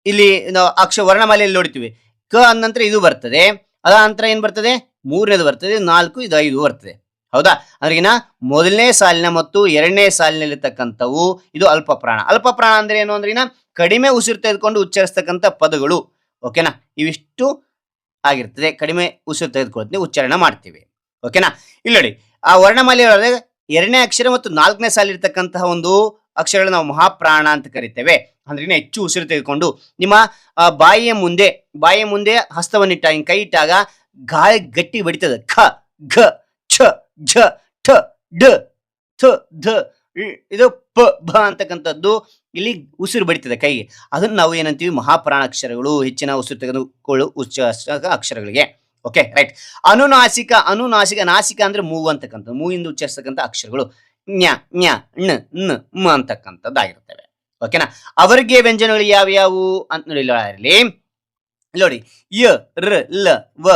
ಇಲ್ಲಿ ನಾವು ವರ್ಣಮಾಲೆಯಲ್ಲಿ ನೋಡ್ತೀವಿ, ಕ ಅಂದ ನಂತರ ಇದು ಬರ್ತದೆ, ಅದ ನಂತರ ಏನ್ ಬರ್ತದೆ? 3ನೇದು ಬರ್ತದೆ, 4, ಇದು 5 ಬರ್ತದೆ. ಹೌದಾ? ಅಂದ್ರೆ ಮೊದಲನೇ ಸಾಲಿನ ಮತ್ತು 2ನೇ ಸಾಲಿನಲ್ಲಿರ್ತಕ್ಕಂಥವು ಇದು ಅಲ್ಪ ಪ್ರಾಣ. ಅಲ್ಪ ಪ್ರಾಣ ಅಂದ್ರೆ ಏನು ಅಂದ್ರೆ ಕಡಿಮೆ ಉಸಿರು ತೆಗೆದುಕೊಂಡು ಉಚ್ಚರಿಸ್ತಕ್ಕಂಥ ಪದಗಳು. ಓಕೆನಾ? ಇವಿಷ್ಟು ಆಗಿರ್ತದೆ, ಕಡಿಮೆ ಉಸಿರು ತೆಗೆದುಕೊಳ್ತೀವಿ, ಉಚ್ಚಾರಣೆ ಮಾಡ್ತೀವಿ. ಓಕೆನಾ? ಇಲ್ಲಿ ನೋಡಿ, ಆ ವರ್ಣಮಾಲೆ 2ನೇ ಅಕ್ಷರ ಮತ್ತು 4ನೇ ಸಾಲಿರ್ತಕ್ಕಂತಹ ಒಂದು ಅಕ್ಷರಗಳು ನಾವು ಮಹಾಪ್ರಾಣ ಅಂತ ಕರಿತೇವೆ. ಅಂದ್ರೆ ಹೆಚ್ಚು ಉಸಿರು ತೆಗೆದುಕೊಂಡು ನಿಮ್ಮ ಬಾಯಿಯ ಮುಂದೆ ಹಸ್ತವನ್ನಿಟ್ಟ, ಕೈ ಇಟ್ಟಾಗ ಗಾಳಿ ಗಟ್ಟಿ ಬಡಿತದೆ. ಖ, ಘ, ಛ, ಝ, ಠ, ಡ, ಥ, ಧ, ಇದು ಪ, ಭ ಅಂತಕ್ಕಂಥದ್ದು ಇಲ್ಲಿ ಉಸಿರು ಬಡಿತದೆ ಕೈಗೆ. ಅದನ್ನ ನಾವು ಏನಂತೀವಿ? ಮಹಾಪ್ರಾಣ ಅಕ್ಷರಗಳು, ಹೆಚ್ಚಿನ ಉಸಿರು ತೆಗೆದುಕೊಳ್ಳು ಉಚ್ಚರಿಸಿದ ಅಕ್ಷರಗಳಿಗೆ. Okay, right. ಅನುನಾಸಿಕ ನಾಸಿಕ ಅಂದ್ರೆ ಮೂಗು ಅಂತಕ್ಕಂಥದ್ದು, ಮೂವಿಂದ ಉಚ್ಚರಿಸ್ತಕ್ಕಂಥ ಅಕ್ಷರಗಳು ಞ, ಞ, ಣ, ನ, ಮ ಅಂತಕ್ಕಂಥದ್ದಾಗಿರ್ತವೆ. ಓಕೆನಾ? ಅವರ್ಗೀಯ ವ್ಯಂಜನಗಳು ಯಾವ್ಯಾವು ಅಂತ ನೋಡಿ, ಯ, ರ, ಲ, ವ,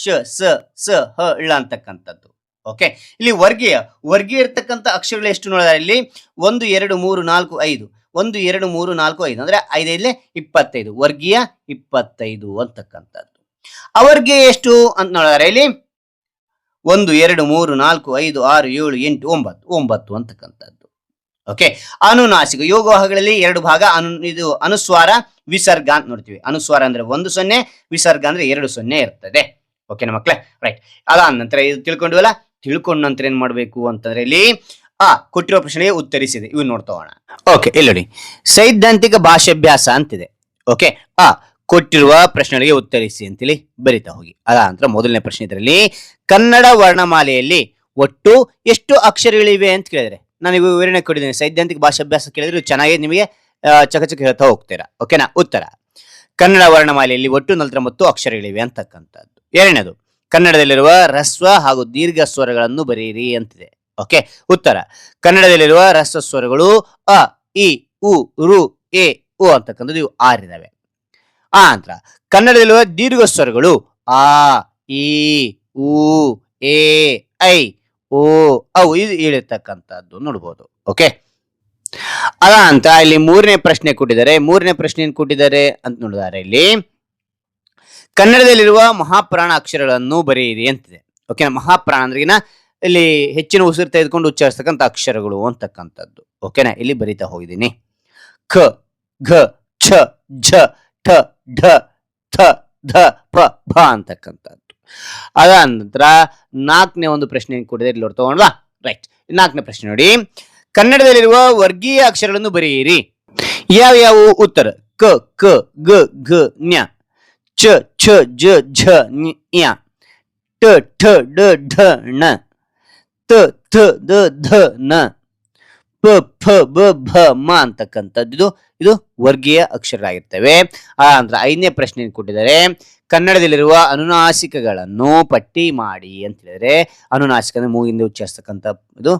ಶ, ಸ, ಸ, ಹ, ಳ ಅಂತಕ್ಕಂಥದ್ದು. ಓಕೆ, ಇಲ್ಲಿ ವರ್ಗೀಯ ಇರ್ತಕ್ಕಂಥ ಅಕ್ಷರಗಳು ಎಷ್ಟು ನೋಡಿದ್ರೆ ಇಲ್ಲಿ 1, 2, 3, 4, 5, 1, 2, 3, 4, 5 ಅಂದ್ರೆ 5 25. ವರ್ಗೀಯ 25 ಅಂತಕ್ಕಂಥದ್ದು. ಅವರ್ಗೀಯ ಎಷ್ಟು ಅಂತ ನೋಡಿದ್ರೆ ಇಲ್ಲಿ 1, 2, 3, 4, 5, 6, 7, 8, 9 ಅಂತಕ್ಕಂಥದ್ದು. ಓಕೆ, ಅನುನಾಸಿಕ ಯೋಗವಾಹಗಳಲ್ಲಿ 2 ಭಾಗ. ಇದು ಅನುಸ್ವಾರ, ವಿಸರ್ಗ ಅಂತ ನೋಡ್ತೀವಿ. ಅನುಸ್ವಾರ ಅಂದ್ರೆ 1 0, ವಿಸರ್ಗ ಅಂದ್ರೆ 2 0 ಇರ್ತದೆ. ಓಕೆನಾ ಮಕ್ಕಳೇ? ರೈಟ್. ಅದಾದ ನಂತರ ಇದು ತಿಳ್ಕೊಂಡ್ವಲ್ಲ, ತಿಳ್ಕೊಂಡ ನಂತರ ಏನ್ ಮಾಡ್ಬೇಕು ಅಂತಂದ್ರೆ ಇಲ್ಲಿ ಕೊಟ್ಟಿರೋ ಪ್ರಶ್ನೆಗೆ ಉತ್ತರಿಸಿದೆ, ಇವ್ ನೋಡ್ತಾ ಹೋಗೋಣ. ಓಕೆ, ಇಲ್ಲಿ ನೋಡಿ, ಸೈದ್ಧಾಂತಿಕ ಭಾಷಾಭ್ಯಾಸ ಅಂತಿದೆ. ಓಕೆ, ಕೊಟ್ಟಿರುವ ಪ್ರಶ್ನೆಗಳಿಗೆ ಉತ್ತರಿಸಿ ಅಂತೇಳಿ ಬರಿತಾ ಹೋಗಿ. ಅದಾದ ನಂತರ ಮೊದಲನೇ ಪ್ರಶ್ನೆ ಇದರಲ್ಲಿ, ಕನ್ನಡ ವರ್ಣಮಾಲೆಯಲ್ಲಿ ಒಟ್ಟು ಎಷ್ಟು ಅಕ್ಷರಗಳಿವೆ ಅಂತ ಕೇಳಿದ್ರೆ ನಾನು ಈಗ ವಿವರಣೆ ಕೊಟ್ಟಿದ್ದೇನೆ. ಸೈದ್ಧಾಂತಿಕ ಭಾಷಾಭ್ಯಾಸ ಕೇಳಿದ್ರೆ ಚೆನ್ನಾಗಿ ನಿಮಗೆ ಚಕಚಕ ಹೇಳ್ತಾ ಹೋಗ್ತೀರಾ. ಓಕೆನಾ? ಉತ್ತರ, ಕನ್ನಡ ವರ್ಣಮಾಲೆಯಲ್ಲಿ ಒಟ್ಟು 49 ಅಕ್ಷರಗಳಿವೆ ಅಂತಕ್ಕಂಥದ್ದು. ಎರಡನೇದು, ಕನ್ನಡದಲ್ಲಿರುವ ರಸ್ವ ಹಾಗೂ ದೀರ್ಘ ಸ್ವರಗಳನ್ನು ಬರೆಯಿರಿ ಅಂತಿದೆ. ಓಕೆ, ಉತ್ತರ, ಕನ್ನಡದಲ್ಲಿರುವ ರಸ್ವ ಸ್ವರಗಳು ಅ, ಇ, ಉ, ರು, ಎ, ಓ ಅಂತಕ್ಕಂಥದ್ದು ಇವು 6 ಇದಾವೆ. ಆ ನಂತರ ಕನ್ನಡದಲ್ಲಿರುವ ದೀರ್ಘ ಸ್ವರಗಳು ಆ, ಈ, ಉ, ಎ, ಐ, ಓ, ಅವು ಇದು ಹೇಳಿರ್ತಕ್ಕಂಥದ್ದು ನೋಡ್ಬೋದು. ಓಕೆ, ಅದ ಅಂತ ಇಲ್ಲಿ 3ನೇ ಪ್ರಶ್ನೆ ಕೊಟ್ಟಿದ್ದಾರೆ. 3ನೇ ಪ್ರಶ್ನೆ ಏನ್ ಕೊಟ್ಟಿದ್ದಾರೆ ಅಂತ ನೋಡಿದರೆ ಇಲ್ಲಿ ಕನ್ನಡದಲ್ಲಿರುವ ಮಹಾಪ್ರಾಣ ಅಕ್ಷರಗಳನ್ನು ಬರೆಯಿರಿ ಅಂತಿದೆ. ಓಕೆ, ಮಹಾಪ್ರಾಣ ಅಂದ್ರೆ ಇಲ್ಲಿ ಹೆಚ್ಚಿನ ಉಸಿರು ತೆಗೆದುಕೊಂಡು ಉಚ್ಚರಿಸ್ತಕ್ಕಂಥ ಅಕ್ಷರಗಳು ಅಂತಕ್ಕಂಥದ್ದು. ಓಕೆನಾ? ಇಲ್ಲಿ ಬರಿತಾ ಹೋಗಿದ್ದೀನಿ. ಖ, ಘ, ಛ, ಝ, ಠ, ಢ, ಥ, ಧ, ಪ, ಭ ಅಂತಕ್ಕಂಥದ್ದು. ಅದಾದ ನಂತರ 4ನೇ ಒಂದು ಪ್ರಶ್ನೆ ಕೊಟ್ಟಿದೆ, ಇಲ್ಲಿ ತಗೊಂಡ್ವಾ. ರೈಟ್. 4ನೇ ಪ್ರಶ್ನೆ ನೋಡಿ, ಕನ್ನಡದಲ್ಲಿರುವ ವರ್ಗೀಯ ಅಕ್ಷರಗಳನ್ನು ಬರೆಯಿರಿ. ಯಾವ್ಯಾವು? ಉತ್ತರ, ಕ, ಕ, ಗ, ಘ, ಞ, ಚ, ಛ, ಜ, ಝ, ಞ, ಟ, ಟ ಠ ಡ ಢ ಣ ತ ಥ ದ ಧ ನ ಪ ಫ ಬ ಭ ಮ ಅಂತಕ್ಕಂಥದ್ದು ಇದು ವರ್ಗೀಯ ಅಕ್ಷರಗಳಾಗಿರ್ತವೆ. ಅಂದ್ರೆ 5ನೇ ಪ್ರಶ್ನೆ ಕೊಟ್ಟಿದ್ದಾರೆ, ಕನ್ನಡದಲ್ಲಿರುವ ಅನುನಾಸಿಕಗಳನ್ನು ಪಟ್ಟಿ ಮಾಡಿ ಅಂತ ಹೇಳಿದ್ರೆ, ಅನುನಾಸಿಕ ಅಂದ್ರೆ ಮೂಗಿಂದ ಉಚ್ಚರಿಸ್ತಕ್ಕಂಥ ಇದು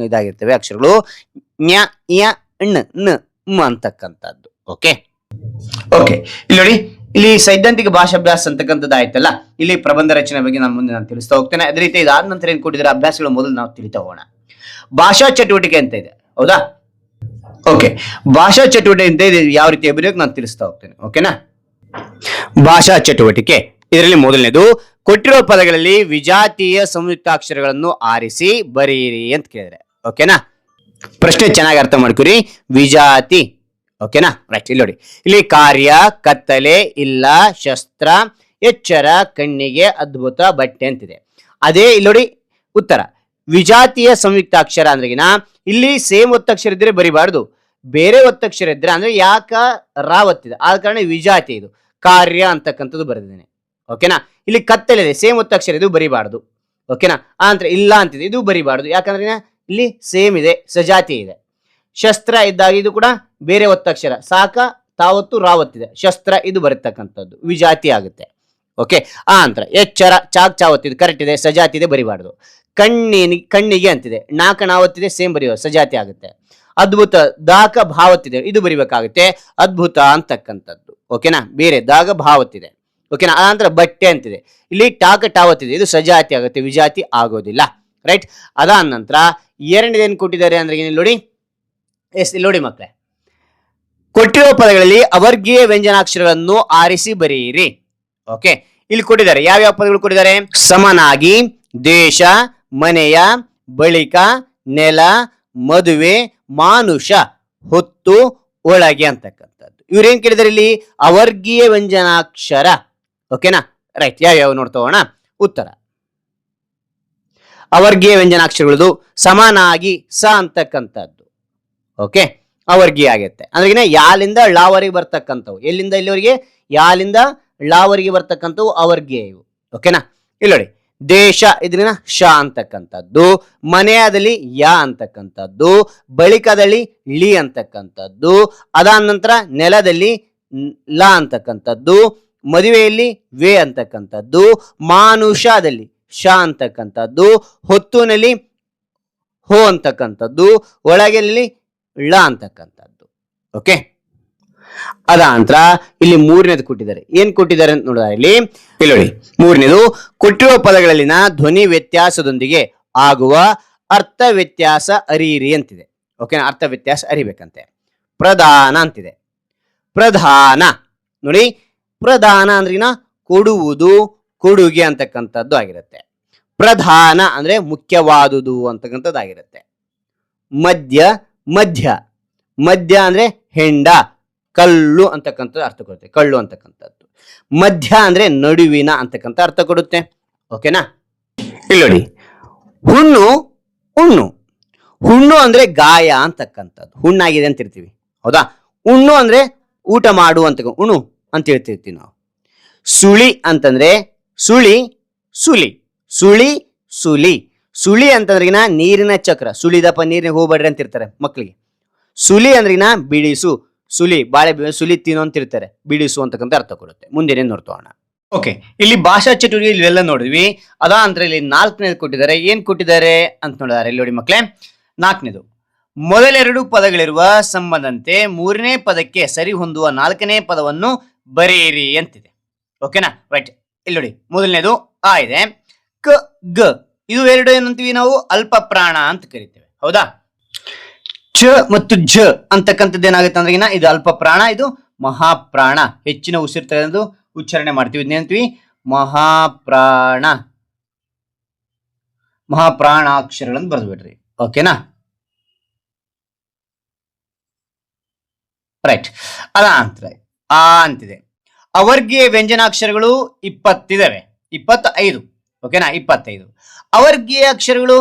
ಇದಾಗಿರ್ತವೆ ಅಕ್ಷರಗಳು. ನ್ಯ ಯ ಣ ನ ಮ ಅಂತಕ್ಕಂಥದ್ದು. ಓಕೆ ಓಕೆ ಇಲ್ಲಿ ನೋಡಿ, ಇಲ್ಲಿ ಸೈದ್ಧಾಂತಿಕ ಭಾಷಾಭ್ಯಾಸ ಅಂತಕ್ಕಂಥದ್ದು ಆಯ್ತಲ್ಲ, ಇಲ್ಲಿ ಪ್ರಬಂಧ ರಚನೆ ಬಗ್ಗೆ ನಾನು ತಿಳಿಸ್ತಾ ಹೋಗ್ತೇನೆ. ಅದೇ ರೀತಿ ಇದಾದ ನಂತರ ಏನ್ ಕೊಟ್ಟಿದ್ದಾರೆ ಅಭ್ಯಾಸಗಳು ಮೊದಲು ನಾವು ತಿಳಿತಾ ಹೋಗೋಣ. ಭಾಷಾ ಚಟುವಟಿಕೆ ಅಂತ ಇದೆ, ಹೌದಾ? ಓಕೆ, ಭಾಷಾ ಚಟುವಟಿಕೆ ಅಂತ ಇದೆ, ಯಾವ ರೀತಿ ಬರೆಯೋಕೆ ನಾನು ತಿಳಿಸ್ತಾ ಹೋಗ್ತೇನೆ. ಓಕೆನಾ? ಭಾಷಾ ಚಟುವಟಿಕೆ ಇದರಲ್ಲಿ ಮೊದಲನೇದು, ಕೊಟ್ಟಿರುವ ಪದಗಳಲ್ಲಿ ವಿಜಾತೀಯ ಸಂಯುಕ್ತಾಕ್ಷರಗಳನ್ನು ಆರಿಸಿ ಬರೆಯಿರಿ ಅಂತ ಕೇಳಿದ್ರೆ. ಓಕೆನಾ? ಪ್ರಶ್ನೆ ಚೆನ್ನಾಗಿ ಅರ್ಥ ಮಾಡ್ಕೊರಿ. ವಿಜಾತಿ, ಓಕೆನಾ? ರೈಟ್. ಇಲ್ಲಿ ನೋಡಿ, ಇಲ್ಲಿ ಕಾರ್ಯ, ಕತ್ತಲೆ, ಇಲ್ಲ, ಶಸ್ತ್ರ, ಎಚ್ಚರ, ಕಣ್ಣಿಗೆ, ಅದ್ಭುತ, ಬಟ್ಟೆ ಅಂತಿದೆ. ಅದೇ ಇಲ್ಲಿ ನೋಡಿ ಉತ್ತರ, ವಿಜಾತಿಯ ಸಂಯುಕ್ತಾಕ್ಷರ ಅಂದ್ರೆಗಿನ ಇಲ್ಲಿ ಸೇಮ್ ಒತ್ತಕ್ಷರ ಇದ್ರೆ ಬರಿಬಾರ್ದು, ಬೇರೆ ಒತ್ತಕ್ಷರ ಇದ್ರೆ ಅಂದ್ರೆ ಯಾಕ ರಾ ಒತ್ತಿದೆ ಆದ ಕಾರಣ ವಿಜಾತಿ. ಇದು ಕಾರ್ಯ ಅಂತಕ್ಕಂಥದ್ದು ಬರೆದಿದ್ದೇನೆ. ಓಕೆನಾ? ಇಲ್ಲಿ ಕತ್ತಲೆ ಇದೆ, ಸೇಮ್ ಒತ್ತಕ್ಷರ ಇದು ಬರಿಬಾರ್ದು. ಓಕೆನಾ? ಅಂದ್ರೆ ಇಲ್ಲ ಅಂತಿದೆ, ಇದು ಬರಿಬಾರ್ದು, ಯಾಕಂದ್ರೆ ಇಲ್ಲಿ ಸೇಮ್ ಇದೆ, ಸಜಾತಿ ಇದೆ. ಶಸ್ತ್ರ ಇದ್ದಾಗ ಇದು ಕೂಡ ಬೇರೆ ಒತ್ತಕ್ಷರ, ಸಾಕ ತಾವತ್ತು ರಾವತ್ತಿದೆ, ಶಸ್ತ್ರ ಇದು ಬರತಕ್ಕಂಥದ್ದು ವಿಜಾತಿ ಆಗುತ್ತೆ. ಓಕೆ, ಆ ಅಂತರ ಎಚ್ಚರ ಚಾಕ್ ಚಾವತ್ತಿದೆ, ಕರೆಕ್ಟ್ ಇದೆ, ಸಜಾತಿ ಇದೆ, ಬರಿಬಾರ್ದು. ಕಣ್ಣಿಗೆ ಅಂತಿದೆ, ನಾಕ ನಾವತ್ತಿದೆ, ಸೇಮ್ ಬರೆಯುವ, ಸಜಾತಿ ಆಗುತ್ತೆ. ಅದ್ಭುತ ದಾಕ ಭಾವತ್ತಿದೆ, ಇದು ಬರಿಬೇಕಾಗುತ್ತೆ, ಅದ್ಭುತ ಅಂತಕ್ಕಂಥದ್ದು. ಓಕೆನಾ? ಬೇರೆ ದಾಗ ಭಾವತ್ತಿದೆ. ಓಕೆನಾ? ಆ ನಂತರ ಬಟ್ಟೆ ಅಂತಿದೆ, ಇಲ್ಲಿ ಟಾಕ ಟಾವತ್ತಿದೆ, ಇದು ಸಜಾತಿ ಆಗುತ್ತೆ, ವಿಜಾತಿ ಆಗೋದಿಲ್ಲ. ರೈಟ್. ಅದಾದ ನಂತರ ಎರಡನೇದೇನು ಕೊಟ್ಟಿದ್ದಾರೆ ಅಂದ್ರೆ ನೋಡಿ, ಇಲ್ಲಿ ನೋಡಿ ಮಕ್ಕಳೇ, ಕೊಟ್ಟಿರುವ ಪದಗಳಲ್ಲಿ ಅವರ್ಗೀಯ ವ್ಯಂಜನಾಕ್ಷರಗಳನ್ನು ಆರಿಸಿ ಬರೆಯಿರಿ. ಓಕೆ, ಇಲ್ಲಿ ಕೊಟ್ಟಿದ್ದಾರೆ ಯಾವ್ಯಾವ ಪದಗಳು ಕೊಟ್ಟಿದ್ದಾರೆ? ಸಮನಾಗಿ, ದೇಶ, ಮನೆಯ, ಬಳಿಕ, ನೆಲ, ಮದುವೆ, ಮಾನುಷ, ಹೊತ್ತು, ಒಳಗೆ ಅಂತಕ್ಕಂಥದ್ದು. ಇವ್ರೇನ್ ಕೇಳಿದಾರೆ ಇಲ್ಲಿ? ಅವರ್ಗೀಯ ವ್ಯಂಜನಾಕ್ಷರ. ಓಕೆನಾ? ರೈಟ್. ಯಾವ್ಯಾವ ನೋಡ್ತಾ ಹೋಗೋಣ. ಉತ್ತರ, ಅವರ್ಗೀಯ ವ್ಯಂಜನಾಕ್ಷರಗಳದು ಸಮಾನಾಗಿ ಸ ಅಂತಕ್ಕಂಥದ್ದು. ಓಕೆ, ಅವರ್ಗೀಯ ಆಗತ್ತೆ ಅಂದ್ರೆ ಯಾಲಿಂದ ಳಾವರೆಗೆ ಬರ್ತಕ್ಕಂಥವು, ಎಲ್ಲಿಂದ ಇಲ್ಲಿವರೆಗೆ ಯಾಲಿಂದ ಳಾವರೆಗೆ ಬರ್ತಕ್ಕಂಥವು ಅವರ್ಗೀಯ ಇವು. ಓಕೆನಾ? ಇಲ್ಲಿ ನೋಡಿ, ದೇಶ ಇದ್ರಿನ ಶ ಅಂತಕ್ಕಂಥದ್ದು, ಮನೆಯದಲ್ಲಿ ಯ ಅಂತಕ್ಕಂಥದ್ದು, ಬಳಿಕದಲ್ಲಿ ಳಿ ಅಂತಕ್ಕಂಥದ್ದು, ಅದಾದ ನಂತರ ನೆಲದಲ್ಲಿ ಲ ಅಂತಕ್ಕಂಥದ್ದು, ಮದುವೆಯಲ್ಲಿ ವೇ ಅಂತಕ್ಕಂಥದ್ದು, ಮಾನುಷದಲ್ಲಿ ಶ ಅಂತಕ್ಕಂಥದ್ದು, ಹೊತ್ತುನಲ್ಲಿ ಹೋ ಅಂತಕ್ಕಂಥದ್ದು, ಒಳಗೆಲ್ಲಿ ಳ ಅಂತಕ್ಕಂಥದ್ದು. ಓಕೆ, ಅದ ನಂತರ ಇಲ್ಲಿ ಮೂರನೇದು ಕೊಟ್ಟಿದ್ದಾರೆ. ಏನ್ ಕೊಟ್ಟಿದ್ದಾರೆ ಅಂತ ನೋಡಿದ್ರೆ ಇಲ್ಲಿ ನೋಡಿ, ಮೂರನೇದು, ಕೊಟ್ಟಿರುವ ಪದಗಳಲ್ಲಿನ ಧ್ವನಿ ವ್ಯತ್ಯಾಸದೊಂದಿಗೆ ಆಗುವ ಅರ್ಥ ವ್ಯತ್ಯಾಸ ಅರಿಯಿರಿ ಅಂತಿದೆ. ಓಕೆನಾ? ಅರ್ಥ ವ್ಯತ್ಯಾಸ ಅರಿಬೇಕಂತೆ. ಪ್ರಧಾನ ಅಂತಿದೆ. ಪ್ರಧಾನ ನೋಡಿ, ಪ್ರಧಾನ ಅಂದ್ರಿನ ಕೊಡುವುದು, ಕೊಡುಗೆ ಅಂತಕ್ಕಂಥದ್ದು ಆಗಿರುತ್ತೆ. ಪ್ರಧಾನ ಅಂದ್ರೆ ಮುಖ್ಯವಾದುದು ಅಂತಕ್ಕಂಥದ್ದಾಗಿರುತ್ತೆ. ಮಧ್ಯ, ಮಧ್ಯ, ಮಧ್ಯ ಅಂದ್ರೆ ಹೆಂಡ, ಕಲ್ಲು ಅಂತಕ್ಕಂಥದ್ದು ಅರ್ಥ ಕೊಡುತ್ತೆ, ಕಳ್ಳು ಅಂತಕ್ಕಂಥದ್ದು. ಮಧ್ಯ ಅಂದ್ರೆ ನಡುವಿನ ಅಂತಕ್ಕಂಥ ಅರ್ಥ ಕೊಡುತ್ತೆ. ಓಕೆನಾ? ಇಲ್ಲಿ ನೋಡಿ, ಹುಣ್ಣು, ಹುಣ್ಣು, ಹುಣ್ಣು ಅಂದ್ರೆ ಗಾಯ ಅಂತಕ್ಕಂಥದ್ದು, ಹುಣ್ಣಾಗಿದೆ ಅಂತ ಇರ್ತೀವಿ, ಹೌದಾ? ಹುಣ್ಣು ಅಂದ್ರೆ ಊಟ ಮಾಡು ಅಂತ, ಉಣು ಅಂತ ಹೇಳ್ತಿರ್ತೀವಿ ನಾವು. ಸುಳಿ ಅಂತಂದ್ರೆ ಸುಳಿ, ಸುಲಿ, ಸುಳಿ, ಸುಲಿ. ಸುಳಿ ಅಂತಂದ್ರಿಗಿನ ನೀರಿನ ಚಕ್ರ, ಸುಳಿದಪ್ಪ ನೀರಿನ ಹೋಗ್ಬೇಡ್ರಿ ಅಂತ ಇರ್ತಾರೆ ಮಕ್ಕಳಿಗೆ. ಸುಲಿ ಅಂದ್ರಿಗಿನ ಬಿಡಿಸು, ಸುಲಿ ಬಾಳೆ ಸುಲಿ ತಿನ್ನು ಅಂತ ಇರ್ತಾರೆ, ಬಿಡಿಸು ಅಂತಕ್ಕಂಥ ಅರ್ಥ ಕೊಡುತ್ತೆ. ಮುಂದೆ ನೋಡ್ತೋಣ. ಓಕೆ, ಇಲ್ಲಿ ಭಾಷಾ ಚಟುವಟಿಕೆ ಇವೆಲ್ಲ ನೋಡಿದ್ವಿ. ಅದ ಅಂದ್ರೆ ಇಲ್ಲಿ 4ನೇದು ಕೊಟ್ಟಿದ್ದಾರೆ. ಏನ್ ಕೊಟ್ಟಿದ್ದಾರೆ ಅಂತ ನೋಡಿದಾರೆ ಇಲ್ಲಿ ನೋಡಿ ಮಕ್ಕಳೇ. 4ನೇದು, ಮೊದಲೆರಡು ಪದಗಳಿರುವ ಸಂಬಂಧಂತೆ 3ನೇ ಪದಕ್ಕೆ ಸರಿ ಹೊಂದುವ 4ನೇ ಪದವನ್ನು ಬರೆಯಿರಿ ಅಂತಿದೆ. ಓಕೆನಾ? ರೈಟ್. ಇಲ್ಲಿ ನೋಡಿ, ಮೊದಲನೇದು ಆ ಇದೆ, ಕ ಗ, ಇದು ಎರಡು ಏನಂತೀವಿ ನಾವು? ಅಲ್ಪ ಪ್ರಾಣ ಅಂತ ಕರಿತೇವೆ, ಹೌದಾ? ಚ ಮತ್ತು ಜ ಅಂತಕ್ಕಂಥದ್ದು ಏನಾಗುತ್ತೆ ಅಂದ್ರೆ ಇದು ಅಲ್ಪ ಪ್ರಾಣ, ಇದು ಮಹಾಪ್ರಾಣ. ಹೆಚ್ಚಿನ ಉಸಿರು ತೆಗೆದು ಉಚ್ಚಾರಣೆ ಮಾಡ್ತೀವಿ, ಇದನ್ನೇಂತೀವಿ? ಮಹಾಪ್ರಾಣ. ಮಹಾಪ್ರಾಣಾಕ್ಷರಗಳನ್ನು ಬರೆದು ಬಿಡ್ರಿ. ಓಕೆನಾ? ರೈಟ್. ಅದ ನಂತರ ಆ ಅಂತಿದೆ. ಅವರ್ಗೀಯ ವ್ಯಂಜನಾಕ್ಷರಗಳು 20 ಇದಾವೆ, 25. ಓಕೆನಾ? 25. ಅವರ್ಗೀಯ ಅಕ್ಷರಗಳು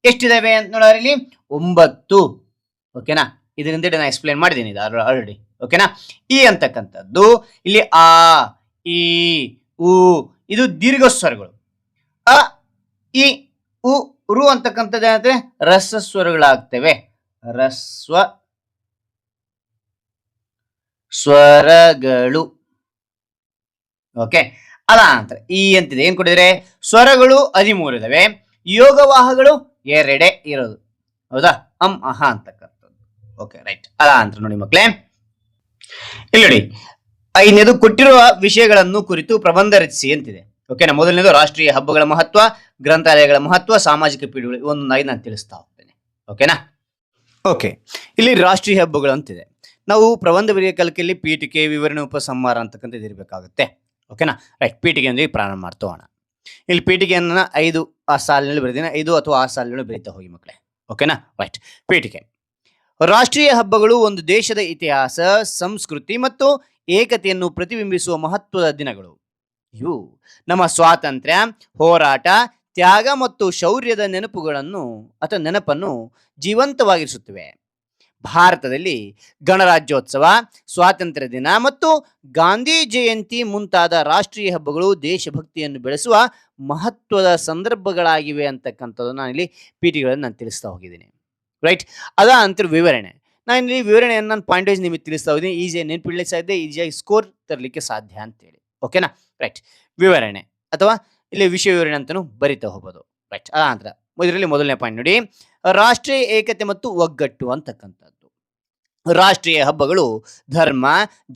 ಎಷ್ಟಿದಾವೆ ಅಂತ ನೋಡಿದ್ರೆ ಇಲ್ಲಿ 9. ಓಕೆನಾ? ಇದರಿಂದ ನಾನು ಎಕ್ಸ್ಪ್ಲೇನ್ ಮಾಡಿದ್ದೀನಿ ಇದು ಆಲ್ರೆಡಿ. ಓಕೆನಾ? ಈ ಅಂತಕ್ಕಂಥದ್ದು ಇಲ್ಲಿ ಆ, ಈ, ಉ ಇದು ದೀರ್ಘ ಸ್ವರಗಳು. ಅ ಇ ಉ ರು ಅಂತಕ್ಕಂಥದ್ದು ಏನಂದ್ರೆ ರಸಸ್ವರಗಳಾಗ್ತವೆ. ರಸ್ವ ಸ್ವರಗಳು. ಓಕೆ, ಅದ ನಂತರ ಈ ಅಂತಿದೆ. ಏನ್ ಕೊಟ್ಟಿದ್ರೆ ಸ್ವರಗಳು 13 ಇದಾವೆ, ಯೋಗವಾಹಗಳು 2 ಇರೋದು. ಹೌದಾ, ಅಹ ಅಂತಕ್ಕಂಥದ್ದು. Okay, right. ಅದ ನಂತರ ನೋಡಿ ಮಕ್ಕಳೇ, ಇಲ್ಲಿ ನೋಡಿ 5ನೇದು ಕೊಟ್ಟಿರುವ ವಿಷಯಗಳನ್ನು ಕುರಿತು ಪ್ರಬಂಧ ರಚಿಸಿ ಅಂತಿದೆ. ಓಕೆನಾ. ಮೊದಲನೇದು ರಾಷ್ಟ್ರೀಯ ಹಬ್ಬಗಳ ಮಹತ್ವ, ಗ್ರಂಥಾಲಯಗಳ ಮಹತ್ವ, ಸಾಮಾಜಿಕ ಪೀಳಿಗೆಗಳು. ಒಂದೊಂದಾಗಿ ನಾನು ತಿಳಿಸ್ತಾ ಹೋಗ್ತೇನೆ. ಓಕೆನಾ. ಓಕೆ, ಇಲ್ಲಿ ರಾಷ್ಟ್ರೀಯ ಹಬ್ಬಗಳು ಅಂತಿದೆ. ನಾವು ಪ್ರಬಂಧ ಬರೆಯ ಕಲಿಕೆಯಲ್ಲಿ ಪೀಠಿಕೆ, ವಿವರಣೆ, ಉಪಸಂಹಾರ ಅಂತಕ್ಕಂಥದ್ದು ಇರಬೇಕಾಗುತ್ತೆ. ಓಕೆನಾ, ರೈಟ್. ಪೀಠಿಕೆಯೊಂದಿಗೆ ಪ್ರಾರಂಭ ಮಾಡ್ತೋಣ. ಇಲ್ಲಿ ಪೀಠಿಕೆಯನ್ನ 5 ಆ ಸಾಲಿನಲ್ಲಿ ಬರೆದಿನ 5 ಅಥವಾ 6 ಸಾಲಿನಲ್ಲಿ ಬರೀತಾ ಹೋಗಿ ಮಕ್ಕಳೇ. ಓಕೆನಾ, ರೈಟ್. ಪೀಠಿಕೆ. ರಾಷ್ಟ್ರೀಯ ಹಬ್ಬಗಳು ಒಂದು ದೇಶದ ಇತಿಹಾಸ, ಸಂಸ್ಕೃತಿ ಮತ್ತು ಏಕತೆಯನ್ನು ಪ್ರತಿಬಿಂಬಿಸುವ ಮಹತ್ವದ ದಿನಗಳು. ಇವು ನಮ್ಮ ಸ್ವಾತಂತ್ರ್ಯ ಹೋರಾಟ, ತ್ಯಾಗ ಮತ್ತು ಶೌರ್ಯದ ನೆನಪನ್ನು ಜೀವಂತವಾಗಿರಿಸುತ್ತವೆ. ಭಾರತದಲ್ಲಿ ಗಣರಾಜ್ಯೋತ್ಸವ, ಸ್ವಾತಂತ್ರ್ಯ ದಿನ ಮತ್ತು ಗಾಂಧಿ ಜಯಂತಿ ಮುಂತಾದ ರಾಷ್ಟ್ರೀಯ ಹಬ್ಬಗಳು ದೇಶಭಕ್ತಿಯನ್ನು ಬೆಳೆಸುವ ಮಹತ್ವದ ಸಂದರ್ಭಗಳಾಗಿವೆ ಅಂತಕ್ಕಂಥದ್ದು ನಾನಿಲ್ಲಿ ಪೀಠಿಗಳನ್ನು ನಾನು ತಿಳಿಸ್ತಾ ಹೋಗಿದ್ದೀನಿ. ರೈಟ್. ಅದ ಅಂತರ ವಿವರಣೆ. ನಾನು ಇಲ್ಲಿ ವಿವರಣೆಯನ್ನು ನಾನು ಪಾಯಿಂಟ್ ವೈಸ್ ನಿಮಗೆ ತಿಳಿಸ್ತಾ ಹೋಗಿದ್ದೀನಿ. ಈಸಿಯಾಗಿ ನೆನಪಿಡ್ಲಿಕ್ಕೆ ಸಾಧ್ಯ, ಈಸಿಯಾಗಿ ಸ್ಕೋರ್ ತರಲಿಕ್ಕೆ ಸಾಧ್ಯ ಅಂತೇಳಿ. ಓಕೆನಾ, ರೈಟ್. ವಿವರಣೆ ಅಥವಾ ಇಲ್ಲಿ ವಿಷಯ ವಿವರಣೆ ಅಂತಲೂ ಬರಿತಾ ಹೋಗ್ಬೋದು. ರೈಟ್. ಅದ ನಂತರ ಇದರಲ್ಲಿ ಮೊದಲನೇ ಪಾಯಿಂಟ್ ನೋಡಿ, ರಾಷ್ಟ್ರೀಯ ಏಕತೆ ಮತ್ತು ಒಗ್ಗಟ್ಟು ಅಂತಕ್ಕಂಥದ್ದು. ರಾಷ್ಟ್ರೀಯ ಹಬ್ಬಗಳು ಧರ್ಮ,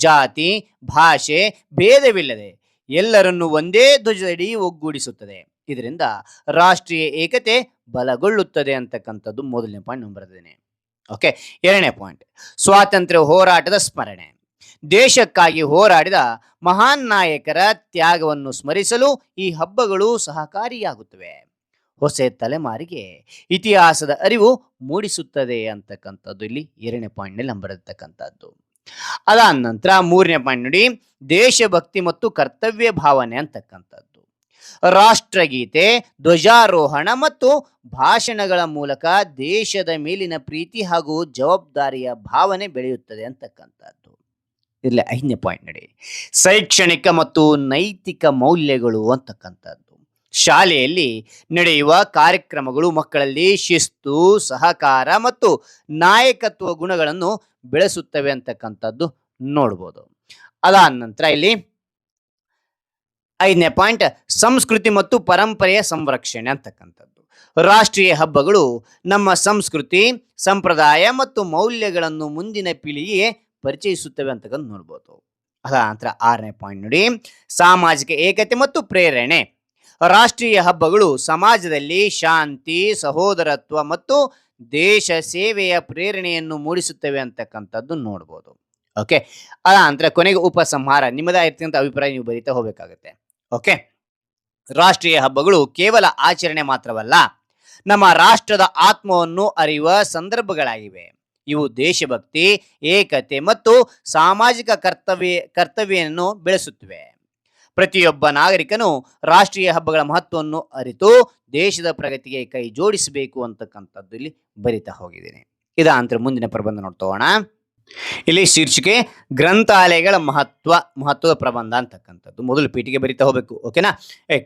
ಜಾತಿ, ಭಾಷೆ ಭೇದವಿಲ್ಲದೆ ಎಲ್ಲರನ್ನು ಒಂದೇ ಧ್ವಜದಡಿ ಒಗ್ಗೂಡಿಸುತ್ತದೆ. ಇದರಿಂದ ರಾಷ್ಟ್ರೀಯ ಏಕತೆ ಬಲಗೊಳ್ಳುತ್ತದೆ ಅಂತಕ್ಕಂಥದ್ದು ಮೊದಲನೇ ಪಾಯಿಂಟ್ ನಾನು ಬರೆದಿದ್ದೇನೆ. ಓಕೆ, ಎರಡನೇ ಪಾಯಿಂಟ್, ಸ್ವಾತಂತ್ರ್ಯ ಹೋರಾಟದ ಸ್ಮರಣೆ. ದೇಶಕ್ಕಾಗಿ ಹೋರಾಡಿದ ಮಹಾನ್ ನಾಯಕರ ತ್ಯಾಗವನ್ನು ಸ್ಮರಿಸಲು ಈ ಹಬ್ಬಗಳು ಸಹಕಾರಿಯಾಗುತ್ತವೆ. ಹೊಸ ತಲೆಮಾರಿಗೆ ಇತಿಹಾಸದ ಅರಿವು ಮೂಡಿಸುತ್ತದೆ ಅಂತಕ್ಕಂಥದ್ದು ಇಲ್ಲಿ ಎರಡನೇ ಪಾಯಿಂಟ್ನಲ್ಲಿ ನಾನು ಬರೆದಿರ್ತಕ್ಕಂಥದ್ದು. ಅದಾದ ನಂತರ ಮೂರನೇ ಪಾಯಿಂಟ್ ನೋಡಿ, ದೇಶಭಕ್ತಿ ಮತ್ತು ಕರ್ತವ್ಯ ಭಾವನೆ ಅಂತಕ್ಕಂಥದ್ದು. ರಾಷ್ಟ್ರಗೀತೆ, ಧ್ವಜಾರೋಹಣ ಮತ್ತು ಭಾಷಣಗಳ ಮೂಲಕ ದೇಶದ ಮೇಲಿನ ಪ್ರೀತಿ ಹಾಗೂ ಜವಾಬ್ದಾರಿಯ ಭಾವನೆ ಬೆಳೆಯುತ್ತದೆ ಅಂತಕ್ಕಂಥದ್ದು. ಇಲ್ಲಿ 5ನೇ ಪಾಯಿಂಟ್ ನೋಡಿ, ಶೈಕ್ಷಣಿಕ ಮತ್ತು ನೈತಿಕ ಮೌಲ್ಯಗಳು ಅಂತಕ್ಕಂಥದ್ದು. ಶಾಲೆಯಲ್ಲಿ ನಡೆಯುವ ಕಾರ್ಯಕ್ರಮಗಳು ಮಕ್ಕಳಲ್ಲಿ ಶಿಸ್ತು, ಸಹಕಾರ ಮತ್ತು ನಾಯಕತ್ವ ಗುಣಗಳನ್ನು ಬೆಳೆಸುತ್ತವೆ ಅಂತಕ್ಕಂಥದ್ದು ನೋಡ್ಬೋದು. ಅದಾದ ನಂತರ ಇಲ್ಲಿ 5ನೇ ಪಾಯಿಂಟ್, ಸಂಸ್ಕೃತಿ ಮತ್ತು ಪರಂಪರೆಯ ಸಂರಕ್ಷಣೆ ಅಂತಕ್ಕಂಥದ್ದು. ರಾಷ್ಟ್ರೀಯ ಹಬ್ಬಗಳು ನಮ್ಮ ಸಂಸ್ಕೃತಿ, ಸಂಪ್ರದಾಯ ಮತ್ತು ಮೌಲ್ಯಗಳನ್ನು ಮುಂದಿನ ಪೀಳಿಗೆಗೆ ಪರಿಚಯಿಸುತ್ತವೆ ಅಂತಕ್ಕಂಥ ನೋಡ್ಬೋದು. ಅದಾದ ನಂತರ 6ನೇ ಪಾಯಿಂಟ್ ನೋಡಿ, ಸಾಮಾಜಿಕ ಏಕತೆ ಮತ್ತು ಪ್ರೇರಣೆ. ರಾಷ್ಟ್ರೀಯ ಹಬ್ಬಗಳು ಸಮಾಜದಲ್ಲಿ ಶಾಂತಿ, ಸಹೋದರತ್ವ ಮತ್ತು ದೇಶ ಸೇವೆಯ ಪ್ರೇರಣೆಯನ್ನು ಮೂಡಿಸುತ್ತವೆ ಅಂತಕ್ಕಂಥದ್ದು ನೋಡ್ಬೋದು. ಓಕೆ, ಅದ ನಂತರ ಕೊನೆಗೆ ಉಪಸಂಹಾರ. ನಿಮ್ಮದಾಗಿರ್ತಕ್ಕಂಥ ಅಭಿಪ್ರಾಯ ನೀವು ಬರೀತಾ ಹೋಗಬೇಕಾಗುತ್ತೆ. ಓಕೆ, ರಾಷ್ಟ್ರೀಯ ಹಬ್ಬಗಳು ಕೇವಲ ಆಚರಣೆ ಮಾತ್ರವಲ್ಲ, ನಮ್ಮ ರಾಷ್ಟ್ರದ ಆತ್ಮವನ್ನು ಅರಿಯುವ ಸಂದರ್ಭಗಳಾಗಿವೆ. ಇವು ದೇಶಭಕ್ತಿ, ಏಕತೆ ಮತ್ತು ಸಾಮಾಜಿಕ ಕರ್ತವ್ಯವನ್ನು ಬೆಳೆಸುತ್ತವೆ. ಪ್ರತಿಯೊಬ್ಬ ನಾಗರಿಕನು ರಾಷ್ಟ್ರೀಯ ಹಬ್ಬಗಳ ಮಹತ್ವವನ್ನು ಅರಿತು ದೇಶದ ಪ್ರಗತಿಗೆ ಕೈ ಜೋಡಿಸಬೇಕು ಅಂತಕ್ಕಂಥದ್ದು ಇಲ್ಲಿ ಬರಿತಾ ಹೋಗಿದ್ದೀನಿ. ಇದಾಂತರ ಮುಂದಿನ ಪ್ರಬಂಧ ನೋಡ್ತೋಣ. ಇಲ್ಲಿ ಶೀರ್ಷಿಕೆ ಗ್ರಂಥಾಲಯಗಳ ಮಹತ್ವದ ಪ್ರಬಂಧ ಅಂತಕ್ಕಂಥದ್ದು. ಮೊದಲು ಪೀಠಿಕೆ ಬರಿತಾ ಹೋಗಬೇಕು. ಓಕೆನಾ.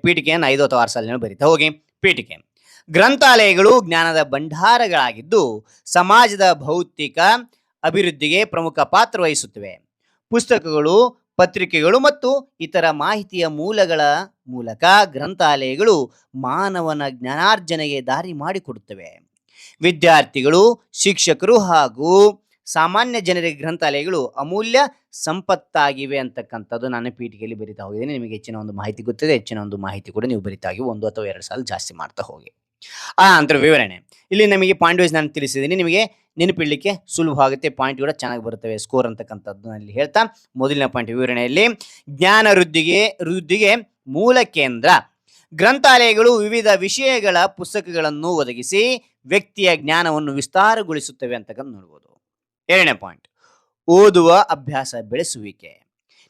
ಪೀಠಿಕೆಯನ್ನು 5 ಅಥವಾ 6 ಸಾಲಿನ ಬರಿತಾ ಹೋಗಿ. ಪೀಠಿಕೆ. ಗ್ರಂಥಾಲಯಗಳು ಜ್ಞಾನದ ಭಂಡಾರಗಳಾಗಿದ್ದು ಸಮಾಜದ ಭೌತಿಕ ಅಭಿವೃದ್ಧಿಗೆ ಪ್ರಮುಖ ಪಾತ್ರ ವಹಿಸುತ್ತವೆ. ಪುಸ್ತಕಗಳು, ಪತ್ರಿಕೆಗಳು ಮತ್ತು ಇತರ ಮಾಹಿತಿಯ ಮೂಲಗಳ ಮೂಲಕ ಗ್ರಂಥಾಲಯಗಳು ಮಾನವನ ಜ್ಞಾನಾರ್ಜನೆಗೆ ದಾರಿ ಮಾಡಿಕೊಡುತ್ತವೆ. ವಿದ್ಯಾರ್ಥಿಗಳು, ಶಿಕ್ಷಕರು ಹಾಗೂ ಸಾಮಾನ್ಯ ಜನರಿಗೆ ಗ್ರಂಥಾಲಯಗಳು ಅಮೂಲ್ಯ ಸಂಪತ್ತಾಗಿವೆ ಅಂತಕ್ಕಂಥದ್ದು ನಾನು ಪೀಠಿಕೆಯಲ್ಲಿ ಬರಿತಾ ಹೋಗಿದ್ದೀನಿ. ನಿಮಗೆ ಹೆಚ್ಚಿನ ಒಂದು ಮಾಹಿತಿ ಗೊತ್ತಿದೆ, ಹೆಚ್ಚಿನ ಒಂದು ಮಾಹಿತಿ ಕೂಡ ನೀವು ಬರಿತಾಗಿ 1 ಅಥವಾ 2 ಸಾಲ ಜಾಸ್ತಿ ಮಾಡ್ತಾ ಹೋಗಿ. ಆ ನಂತರ ವಿವರಣೆ. ಇಲ್ಲಿ ನಮಗೆ ಪಾಯಿಂಟ್ ವೈಸ್ ನಾನು ತಿಳಿಸಿದ್ದೀನಿ, ನಿಮಗೆ ನೆನಪಿಡಲಿಕ್ಕೆ ಸುಲಭ ಆಗುತ್ತೆ, ಪಾಯಿಂಟ್ ಕೂಡ ಚೆನ್ನಾಗಿ ಬರುತ್ತವೆ ಸ್ಕೋರ್ ಅಂತಕ್ಕಂಥದ್ದು ಅಲ್ಲಿ ಹೇಳ್ತಾ ಮೊದಲನೇ ಪಾಯಿಂಟ್ ವಿವರಣೆಯಲ್ಲಿ ಜ್ಞಾನ ವೃದ್ಧಿಗೆ ಮೂಲ ಕೇಂದ್ರ. ಗ್ರಂಥಾಲಯಗಳು ವಿವಿಧ ವಿಷಯಗಳ ಪುಸ್ತಕಗಳನ್ನು ಒದಗಿಸಿ ವ್ಯಕ್ತಿಯ ಜ್ಞಾನವನ್ನು ವಿಸ್ತಾರಗೊಳಿಸುತ್ತವೆ ಅಂತಕ್ಕಂಥ ನೋಡ್ಬೋದು. ಎರಡನೇ ಪಾಯಿಂಟ್, ಓದುವ ಅಭ್ಯಾಸ ಬೆಳೆಸುವಿಕೆ.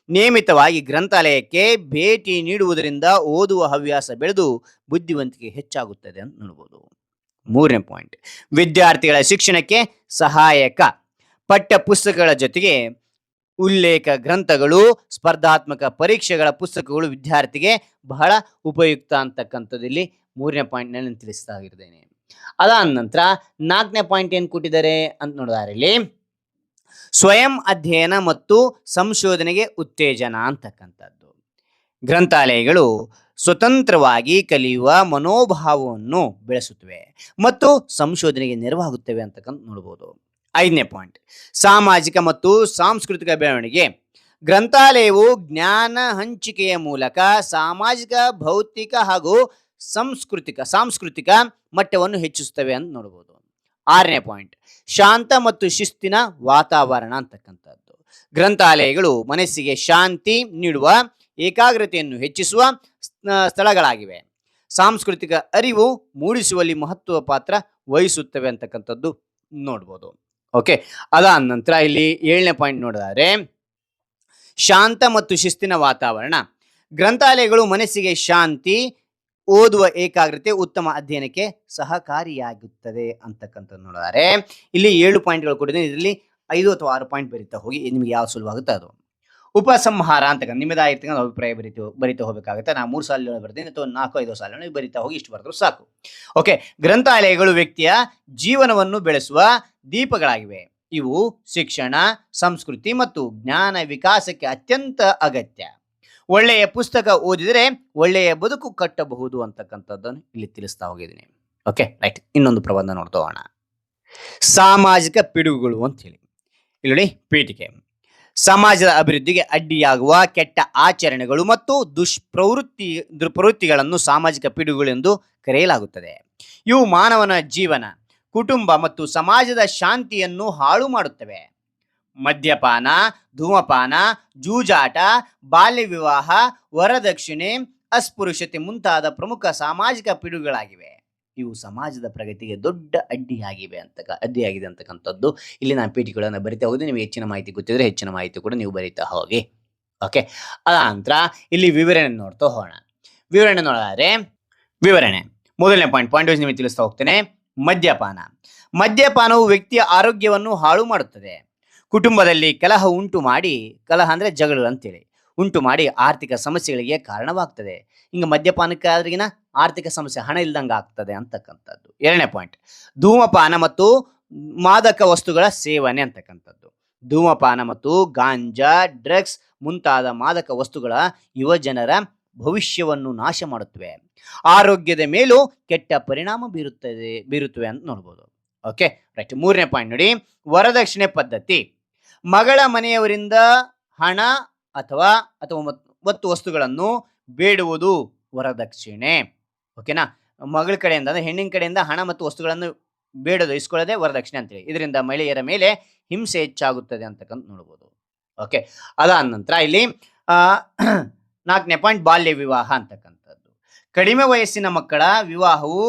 ನಿಯಮಿತವಾಗಿ ಗ್ರಂಥಾಲಯಕ್ಕೆ ಭೇಟಿ ನೀಡುವುದರಿಂದ ಓದುವ ಹವ್ಯಾಸ ಬೆಳೆದು ಬುದ್ಧಿವಂತಿಕೆ ಹೆಚ್ಚಾಗುತ್ತದೆ ಅಂತ ನೋಡ್ಬೋದು. ಮೂರನೇ ಪಾಯಿಂಟ್, ವಿದ್ಯಾರ್ಥಿಗಳ ಶಿಕ್ಷಣಕ್ಕೆ ಸಹಾಯಕ. ಪಠ್ಯ ಪುಸ್ತಕಗಳ ಜೊತೆಗೆ ಉಲ್ಲೇಖ ಗ್ರಂಥಗಳು, ಸ್ಪರ್ಧಾತ್ಮಕ ಪರೀಕ್ಷೆಗಳ ಪುಸ್ತಕಗಳು ವಿದ್ಯಾರ್ಥಿಗೆ ಬಹಳ ಉಪಯುಕ್ತ ಅಂತಕ್ಕಂಥದ್ದು ಇಲ್ಲಿ 3ನೇ ಪಾಯಿಂಟ್ ನಲ್ಲಿ ತಿಳಿಸ್ತಾ ಇದ್ದೇನೆ. ಅದಾದ ನಂತರ 4ನೇ ಪಾಯಿಂಟ್ ಏನ್ ಕೊಟ್ಟಿದ್ದಾರೆ ಅಂತ ನೋಡಿದ್ರೆ ಇಲ್ಲಿ ಸ್ವಯಂ ಅಧ್ಯಯನ ಮತ್ತು ಸಂಶೋಧನೆಗೆ ಉತ್ತೇಜನ ಅಂತಕ್ಕಂಥದ್ದು. ಗ್ರಂಥಾಲಯಗಳು ಸ್ವತಂತ್ರವಾಗಿ ಕಲಿಯುವ ಮನೋಭಾವವನ್ನು ಬೆಳೆಸುತ್ತವೆ ಮತ್ತು ಸಂಶೋಧನೆಗೆ ನೆರವಾಗುತ್ತವೆ ಅಂತಕ್ಕಂಥ ನೋಡಬಹುದು. 5ನೇ ಪಾಯಿಂಟ್ ಸಾಮಾಜಿಕ ಮತ್ತು ಸಾಂಸ್ಕೃತಿಕ ಬೆಳವಣಿಗೆ. ಗ್ರಂಥಾಲಯವು ಜ್ಞಾನ ಹಂಚಿಕೆಯ ಮೂಲಕ ಸಾಮಾಜಿಕ, ಭೌತಿಕ ಹಾಗೂ ಸಾಂಸ್ಕೃತಿಕ ಮಟ್ಟವನ್ನು ಹೆಚ್ಚಿಸುತ್ತವೆ ಅಂತ ನೋಡಬಹುದು. 6ನೇ ಪಾಯಿಂಟ್ ಶಾಂತ ಮತ್ತು ಶಿಸ್ತಿನ ವಾತಾವರಣ ಅಂತಕ್ಕಂಥದ್ದು. ಗ್ರಂಥಾಲಯಗಳು ಮನಸ್ಸಿಗೆ ಶಾಂತಿ ನೀಡುವ, ಏಕಾಗ್ರತೆಯನ್ನು ಹೆಚ್ಚಿಸುವ ಸ್ಥಳಗಳಾಗಿವೆ. ಸಾಂಸ್ಕೃತಿಕ ಅರಿವು ಮೂಡಿಸುವಲ್ಲಿ ಮಹತ್ವ ಪಾತ್ರ ವಹಿಸುತ್ತವೆ ಅಂತಕ್ಕಂಥದ್ದು ನೋಡ್ಬೋದು. ಓಕೆ, ಅದಾದ ನಂತರ ಇಲ್ಲಿ 7ನೇ ಪಾಯಿಂಟ್ ನೋಡಿದರೆ ಶಾಂತ ಮತ್ತು ಶಿಸ್ತಿನ ವಾತಾವರಣ. ಗ್ರಂಥಾಲಯಗಳು ಮನಸ್ಸಿಗೆ ಶಾಂತಿ, ಓದುವ ಏಕಾಗ್ರತೆ, ಉತ್ತಮ ಅಧ್ಯಯನಕ್ಕೆ ಸಹಕಾರಿಯಾಗುತ್ತದೆ ಅಂತಕ್ಕಂಥದ್ದು ನೋಡಿದರೆ ಇಲ್ಲಿ 7 ಪಾಯಿಂಟ್ಗಳು ಕೊಟ್ಟಿದ್ದೀನಿ. ಇದರಲ್ಲಿ 5 ಅಥವಾ 6 ಪಾಯಿಂಟ್ ಬರೀತಾ ಹೋಗಿ, ನಿಮಗೆ ಯಾವ ಸುಲಭವಾಗುತ್ತೆ ಅದು. ಉಪಸಂಹಾರ ಅಂತಕ್ಕ ನಿಮ್ಮದಾಗಿರ್ತಕ್ಕಂಥ ಅಭಿಪ್ರಾಯ ಬರಿತಾ ಹೋಗಬೇಕಾಗುತ್ತೆ. ನಾನು 3 ಸಾಲ ಬರ್ತೀನಿ ಅಥವಾ 4-5 ಸಾಲ ಬರಿತಾ ಹೋಗಿ ಇಷ್ಟು ಬರೆದ್ರು ಸಾಕು. ಓಕೆ, ಗ್ರಂಥಾಲಯಗಳು ವ್ಯಕ್ತಿಯ ಜೀವನವನ್ನು ಬೆಳೆಸುವ ದೀಪಗಳಾಗಿವೆ. ಇವು ಶಿಕ್ಷಣ, ಸಂಸ್ಕೃತಿ ಮತ್ತು ಜ್ಞಾನ ವಿಕಾಸಕ್ಕೆ ಅತ್ಯಂತ ಅಗತ್ಯ. ಒಳ್ಳೆಯ ಪುಸ್ತಕ ಓದಿದರೆ ಒಳ್ಳೆಯ ಬದುಕು ಕಟ್ಟಬಹುದು ಅಂತಕ್ಕಂಥದ್ದನ್ನು ಇಲ್ಲಿ ತಿಳಿಸ್ತಾ ಹೋಗಿದ್ದೀನಿ. Okay, right. ಇನ್ನೊಂದು ಪ್ರಬಂಧ ನೋಡ್ತಾ ಹೋಗೋಣ. ಸಾಮಾಜಿಕ ಪಿಡುಗುಗಳು ಅಂತ ಹೇಳಿ ಇಲ್ಲಿ ಪೀಠಿಕೆ. ಸಮಾಜದ ಅಭಿವೃದ್ಧಿಗೆ ಅಡ್ಡಿಯಾಗುವ ಕೆಟ್ಟ ಆಚರಣೆಗಳು ಮತ್ತು ದುಷ್ಪ್ರವೃತ್ತಿಗಳನ್ನು ಸಾಮಾಜಿಕ ಪಿಡುಗುಗಳು ಎಂದು ಕರೆಯಲಾಗುತ್ತದೆ. ಇವು ಮಾನವನ ಜೀವನ, ಕುಟುಂಬ ಮತ್ತು ಸಮಾಜದ ಶಾಂತಿಯನ್ನು ಹಾಳು ಮಾಡುತ್ತವೆ. ಮದ್ಯಪಾನ, ಧೂಮಪಾನ, ಜೂಜಾಟ, ಬಾಲ್ಯ ವಿವಾಹ, ವರದಕ್ಷಿಣೆ, ಅಸ್ಪೃಶ್ಯತೆ ಮುಂತಾದ ಪ್ರಮುಖ ಸಾಮಾಜಿಕ ಪಿಡುಗುಗಳಾಗಿವೆ. ಇವು ಸಮಾಜದ ಪ್ರಗತಿಗೆ ದೊಡ್ಡ ಅಡ್ಡಿಯಾಗಿದೆ ಅಂತಕ್ಕಂಥದ್ದು ಇಲ್ಲಿ ನಾನು ಪೀಠಿಕೆಗಳನ್ನು ಬರಿತಾ ಹೋಗಿ, ನಿಮಗೆ ಹೆಚ್ಚಿನ ಮಾಹಿತಿ ಗೊತ್ತಿದ್ರೆ ಹೆಚ್ಚಿನ ಮಾಹಿತಿ ಕೂಡ ನೀವು ಬರಿತಾ ಹೋಗಿ. ಓಕೆ, ಅದ ನಂತರ ಇಲ್ಲಿ ವಿವರಣೆ ನೋಡ್ತಾ ಹೋಗೋಣ. ವಿವರಣೆ ನೋಡಿದ್ರೆ ವಿವರಣೆ 1ನೇ ಪಾಯಿಂಟ್ ನಿಮಗೆ ತಿಳಿಸ್ತಾ ಹೋಗ್ತೇನೆ. ಮದ್ಯಪಾನವು ವ್ಯಕ್ತಿಯ ಆರೋಗ್ಯವನ್ನು ಹಾಳು ಮಾಡುತ್ತದೆ. ಕುಟುಂಬದಲ್ಲಿ ಕಲಹ ಅಂದ್ರೆ ಜಗಳ ಅಂತೇಳಿ ಉಂಟು ಮಾಡಿ ಆರ್ಥಿಕ ಸಮಸ್ಯೆಗಳಿಗೆ ಕಾರಣವಾಗ್ತದೆ. ಹಿಂಗೆ ಮದ್ಯಪಾನಕ್ಕಾದ್ರಿಗಿನ ಆರ್ಥಿಕ ಸಮಸ್ಯೆ, ಹಣ ಇಲ್ದಂಗೆ ಆಗ್ತದೆ ಅಂತಕ್ಕಂಥದ್ದು. 2ನೇ ಪಾಯಿಂಟ್ ಧೂಮಪಾನ ಮತ್ತು ಮಾದಕ ವಸ್ತುಗಳ ಸೇವನೆ ಅಂತಕ್ಕಂಥದ್ದು. ಧೂಮಪಾನ ಮತ್ತು ಗಾಂಜಾ, ಡ್ರಗ್ಸ್ ಮುಂತಾದ ಮಾದಕ ವಸ್ತುಗಳ ಯುವ ಜನರ ಭವಿಷ್ಯವನ್ನು ನಾಶ ಮಾಡುತ್ತವೆ. ಆರೋಗ್ಯದ ಮೇಲೂ ಕೆಟ್ಟ ಪರಿಣಾಮ ಬೀರುತ್ತವೆ ಅಂತ ನೋಡ್ಬೋದು. Okay, right. 3ನೇ ಪಾಯಿಂಟ್ ನೋಡಿ, ವರದಕ್ಷಿಣೆ ಪದ್ಧತಿ. ಮಗಳ ಮನೆಯವರಿಂದ ಹಣ ಅಥವಾ ಮತ್ತು ವಸ್ತುಗಳನ್ನು ಬೇಡುವುದು ವರದಕ್ಷಿಣೆ. ಓಕೆನಾ, ಮಗಳ ಕಡೆಯಿಂದ ಅಂದ್ರೆ ಹೆಣ್ಣಿನ ಕಡೆಯಿಂದ ಹಣ ಮತ್ತು ವಸ್ತುಗಳನ್ನು ಇಸ್ಕೊಳ್ಳೋದೇ ವರದಕ್ಷಿಣೆ ಅಂತೇಳಿ. ಇದರಿಂದ ಮಹಿಳೆಯರ ಮೇಲೆ ಹಿಂಸೆ ಹೆಚ್ಚಾಗುತ್ತದೆ ಅಂತಕ್ಕಂಥ ನೋಡ್ಬೋದು. ಓಕೆ, ಅದಾದ ನಂತರ ಇಲ್ಲಿ 4ನೇ ಪಾಯಿಂಟ್ ಬಾಲ್ಯ ವಿವಾಹ ಅಂತಕ್ಕಂಥದ್ದು. ಕಡಿಮೆ ವಯಸ್ಸಿನ ಮಕ್ಕಳ ವಿವಾಹವು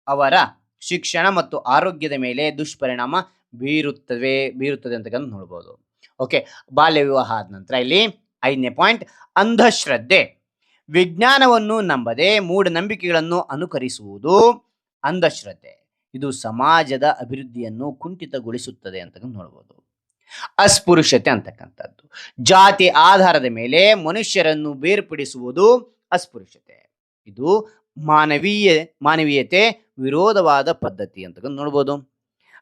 ಅವರ ಶಿಕ್ಷಣ ಮತ್ತು ಆರೋಗ್ಯದ ಮೇಲೆ ದುಷ್ಪರಿಣಾಮ ಬೀರುತ್ತದೆ ಅಂತಕ್ಕಂಥ ನೋಡ್ಬೋದು. ಓಕೆ, ಬಾಲ್ಯ ವಿವಾಹ ಆದ ನಂತರ ಇಲ್ಲಿ 5ನೇ ಪಾಯಿಂಟ್ ಅಂಧಶ್ರದ್ಧೆ. ವಿಜ್ಞಾನವನ್ನು ನಂಬದೆ ಮೂಢನಂಬಿಕೆಗಳನ್ನು ಅನುಕರಿಸುವುದು ಅಂಧಶ್ರದ್ಧೆ. ಇದು ಸಮಾಜದ ಅಭಿವೃದ್ಧಿಯನ್ನು ಕುಂಠಿತಗೊಳಿಸುತ್ತದೆ ಅಂತ ನೋಡ್ಬೋದು. ಅಸ್ಪೃಶ್ಯತೆ ಅಂತಕ್ಕಂಥದ್ದು. ಜಾತಿ ಆಧಾರದ ಮೇಲೆ ಮನುಷ್ಯರನ್ನು ಬೇರ್ಪಡಿಸುವುದು ಅಸ್ಪೃಶ್ಯತೆ. ಇದು ಮಾನವೀಯತೆ ವಿರೋಧವಾದ ಪದ್ಧತಿ ಅಂತ ನೋಡ್ಬೋದು.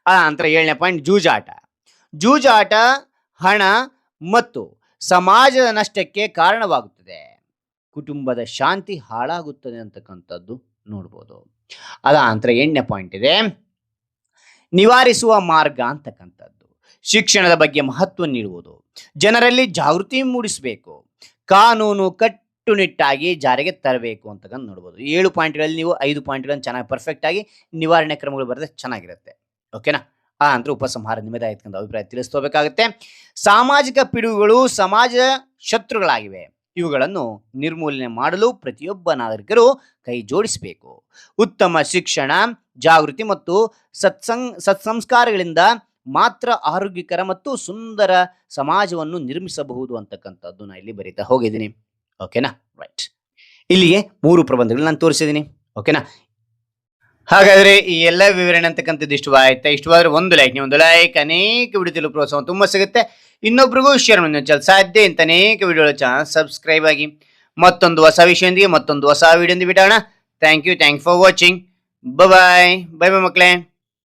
ಆ ನಂತರ 7ನೇ ಪಾಯಿಂಟ್ ಜೂಜಾಟ ಹಣ ಮತ್ತು ಸಮಾಜದ ನಷ್ಟಕ್ಕೆ ಕಾರಣವಾಗುತ್ತದೆ. ಕುಟುಂಬದ ಶಾಂತಿ ಹಾಳಾಗುತ್ತದೆ ಅಂತಕ್ಕಂಥದ್ದು ನೋಡ್ಬೋದು. ಅದ ನಂತರ 8ನೇ ಪಾಯಿಂಟ್ ಇದೆ ನಿವಾರಿಸುವ ಮಾರ್ಗ ಅಂತಕ್ಕಂಥದ್ದು. ಶಿಕ್ಷಣದ ಬಗ್ಗೆ ಮಹತ್ವ ನೀಡುವುದು, ಜನರಲ್ಲಿ ಜಾಗೃತಿ ಮೂಡಿಸಬೇಕು, ಕಾನೂನು ಕಟ್ಟುನಿಟ್ಟಾಗಿ ಜಾರಿಗೆ ತರಬೇಕು ಅಂತಕ್ಕಂಥ ನೋಡ್ಬೋದು. 7 ಪಾಯಿಂಟ್ಗಳಲ್ಲಿ ನೀವು 5 ಪಾಯಿಂಟ್ಗಳನ್ನು ಚೆನ್ನಾಗಿ ಪರ್ಫೆಕ್ಟ್ ಆಗಿ ನಿವಾರಣೆ ಕ್ರಮಗಳು ಬರೆದ್ರೆ ಚೆನ್ನಾಗಿರುತ್ತೆ. ಓಕೆನಾ, ಆ ನಂತರ ಉಪಸಂಹಾರ ನಿಮ್ಮದಾಗಿರ್ತಕ್ಕಂಥ ಅಭಿಪ್ರಾಯ ತಿಳಿಸ್ಕೋಬೇಕಾಗುತ್ತೆ. ಸಾಮಾಜಿಕ ಪಿಡುಗುಗಳು ಸಮಾಜ ಶತ್ರುಗಳಾಗಿವೆ. ಇವುಗಳನ್ನು ನಿರ್ಮೂಲನೆ ಮಾಡಲು ಪ್ರತಿಯೊಬ್ಬ ನಾಗರಿಕರು ಕೈ ಜೋಡಿಸಬೇಕು. ಉತ್ತಮ ಶಿಕ್ಷಣ, ಜಾಗೃತಿ ಮತ್ತು ಸತ್ಸಂಸ್ಕಾರಗಳಿಂದ ಮಾತ್ರ ಆರೋಗ್ಯಕರ ಮತ್ತು ಸುಂದರ ಸಮಾಜವನ್ನು ನಿರ್ಮಿಸಬಹುದು ಅಂತಕ್ಕಂಥದ್ದು ನಾನು ಇಲ್ಲಿ ಬರೀತಾ ಹೋಗಿದ್ದೀನಿ. ಓಕೆನಾ, ರೈಟ್. ಇಲ್ಲಿಗೆ 3 ಪ್ರಬಂಧಗಳು ನಾನು ತೋರಿಸಿದ್ದೀನಿ. ಓಕೆನಾ, ಹಾಗಾದ್ರೆ ಈ ಎಲ್ಲ ವಿವರಣೆ ಅಂತಕ್ಕಂಥದ್ದು ಇಷ್ಟವಾಯ್ತಾ? ಇಷ್ಟವಾದ್ರೆ ಒಂದು ಲೈಕ್, ನೀವು ಒಂದು ಲೈಕ್ ಅನೇಕ ವಿಡಿಯೋದಲ್ಲಿ ಪ್ರೋತ್ಸಾಹ ತುಂಬಾ ಸಿಗುತ್ತೆ. ಇನ್ನೊಬ್ರಿಗೂ ಶೇರ್ ಮಾಡಿ ಸಾಧ್ಯ ಇಂತ ಅನೇಕ ವಿಡಿಯೋಗಳ ಚಾನಲ್ ಸಬ್ಸ್ಕ್ರೈಬ್ ಆಗಿ. ಮತ್ತೊಂದು ಹೊಸ ವಿಷಯದೊಂದಿಗೆ ಮತ್ತೊಂದು ಹೊಸ ವಿಡಿಯೋದಿಂದ ಬಿಡೋಣ. Thank you for watching. Bye bye ಮಕ್ಕಳೇ.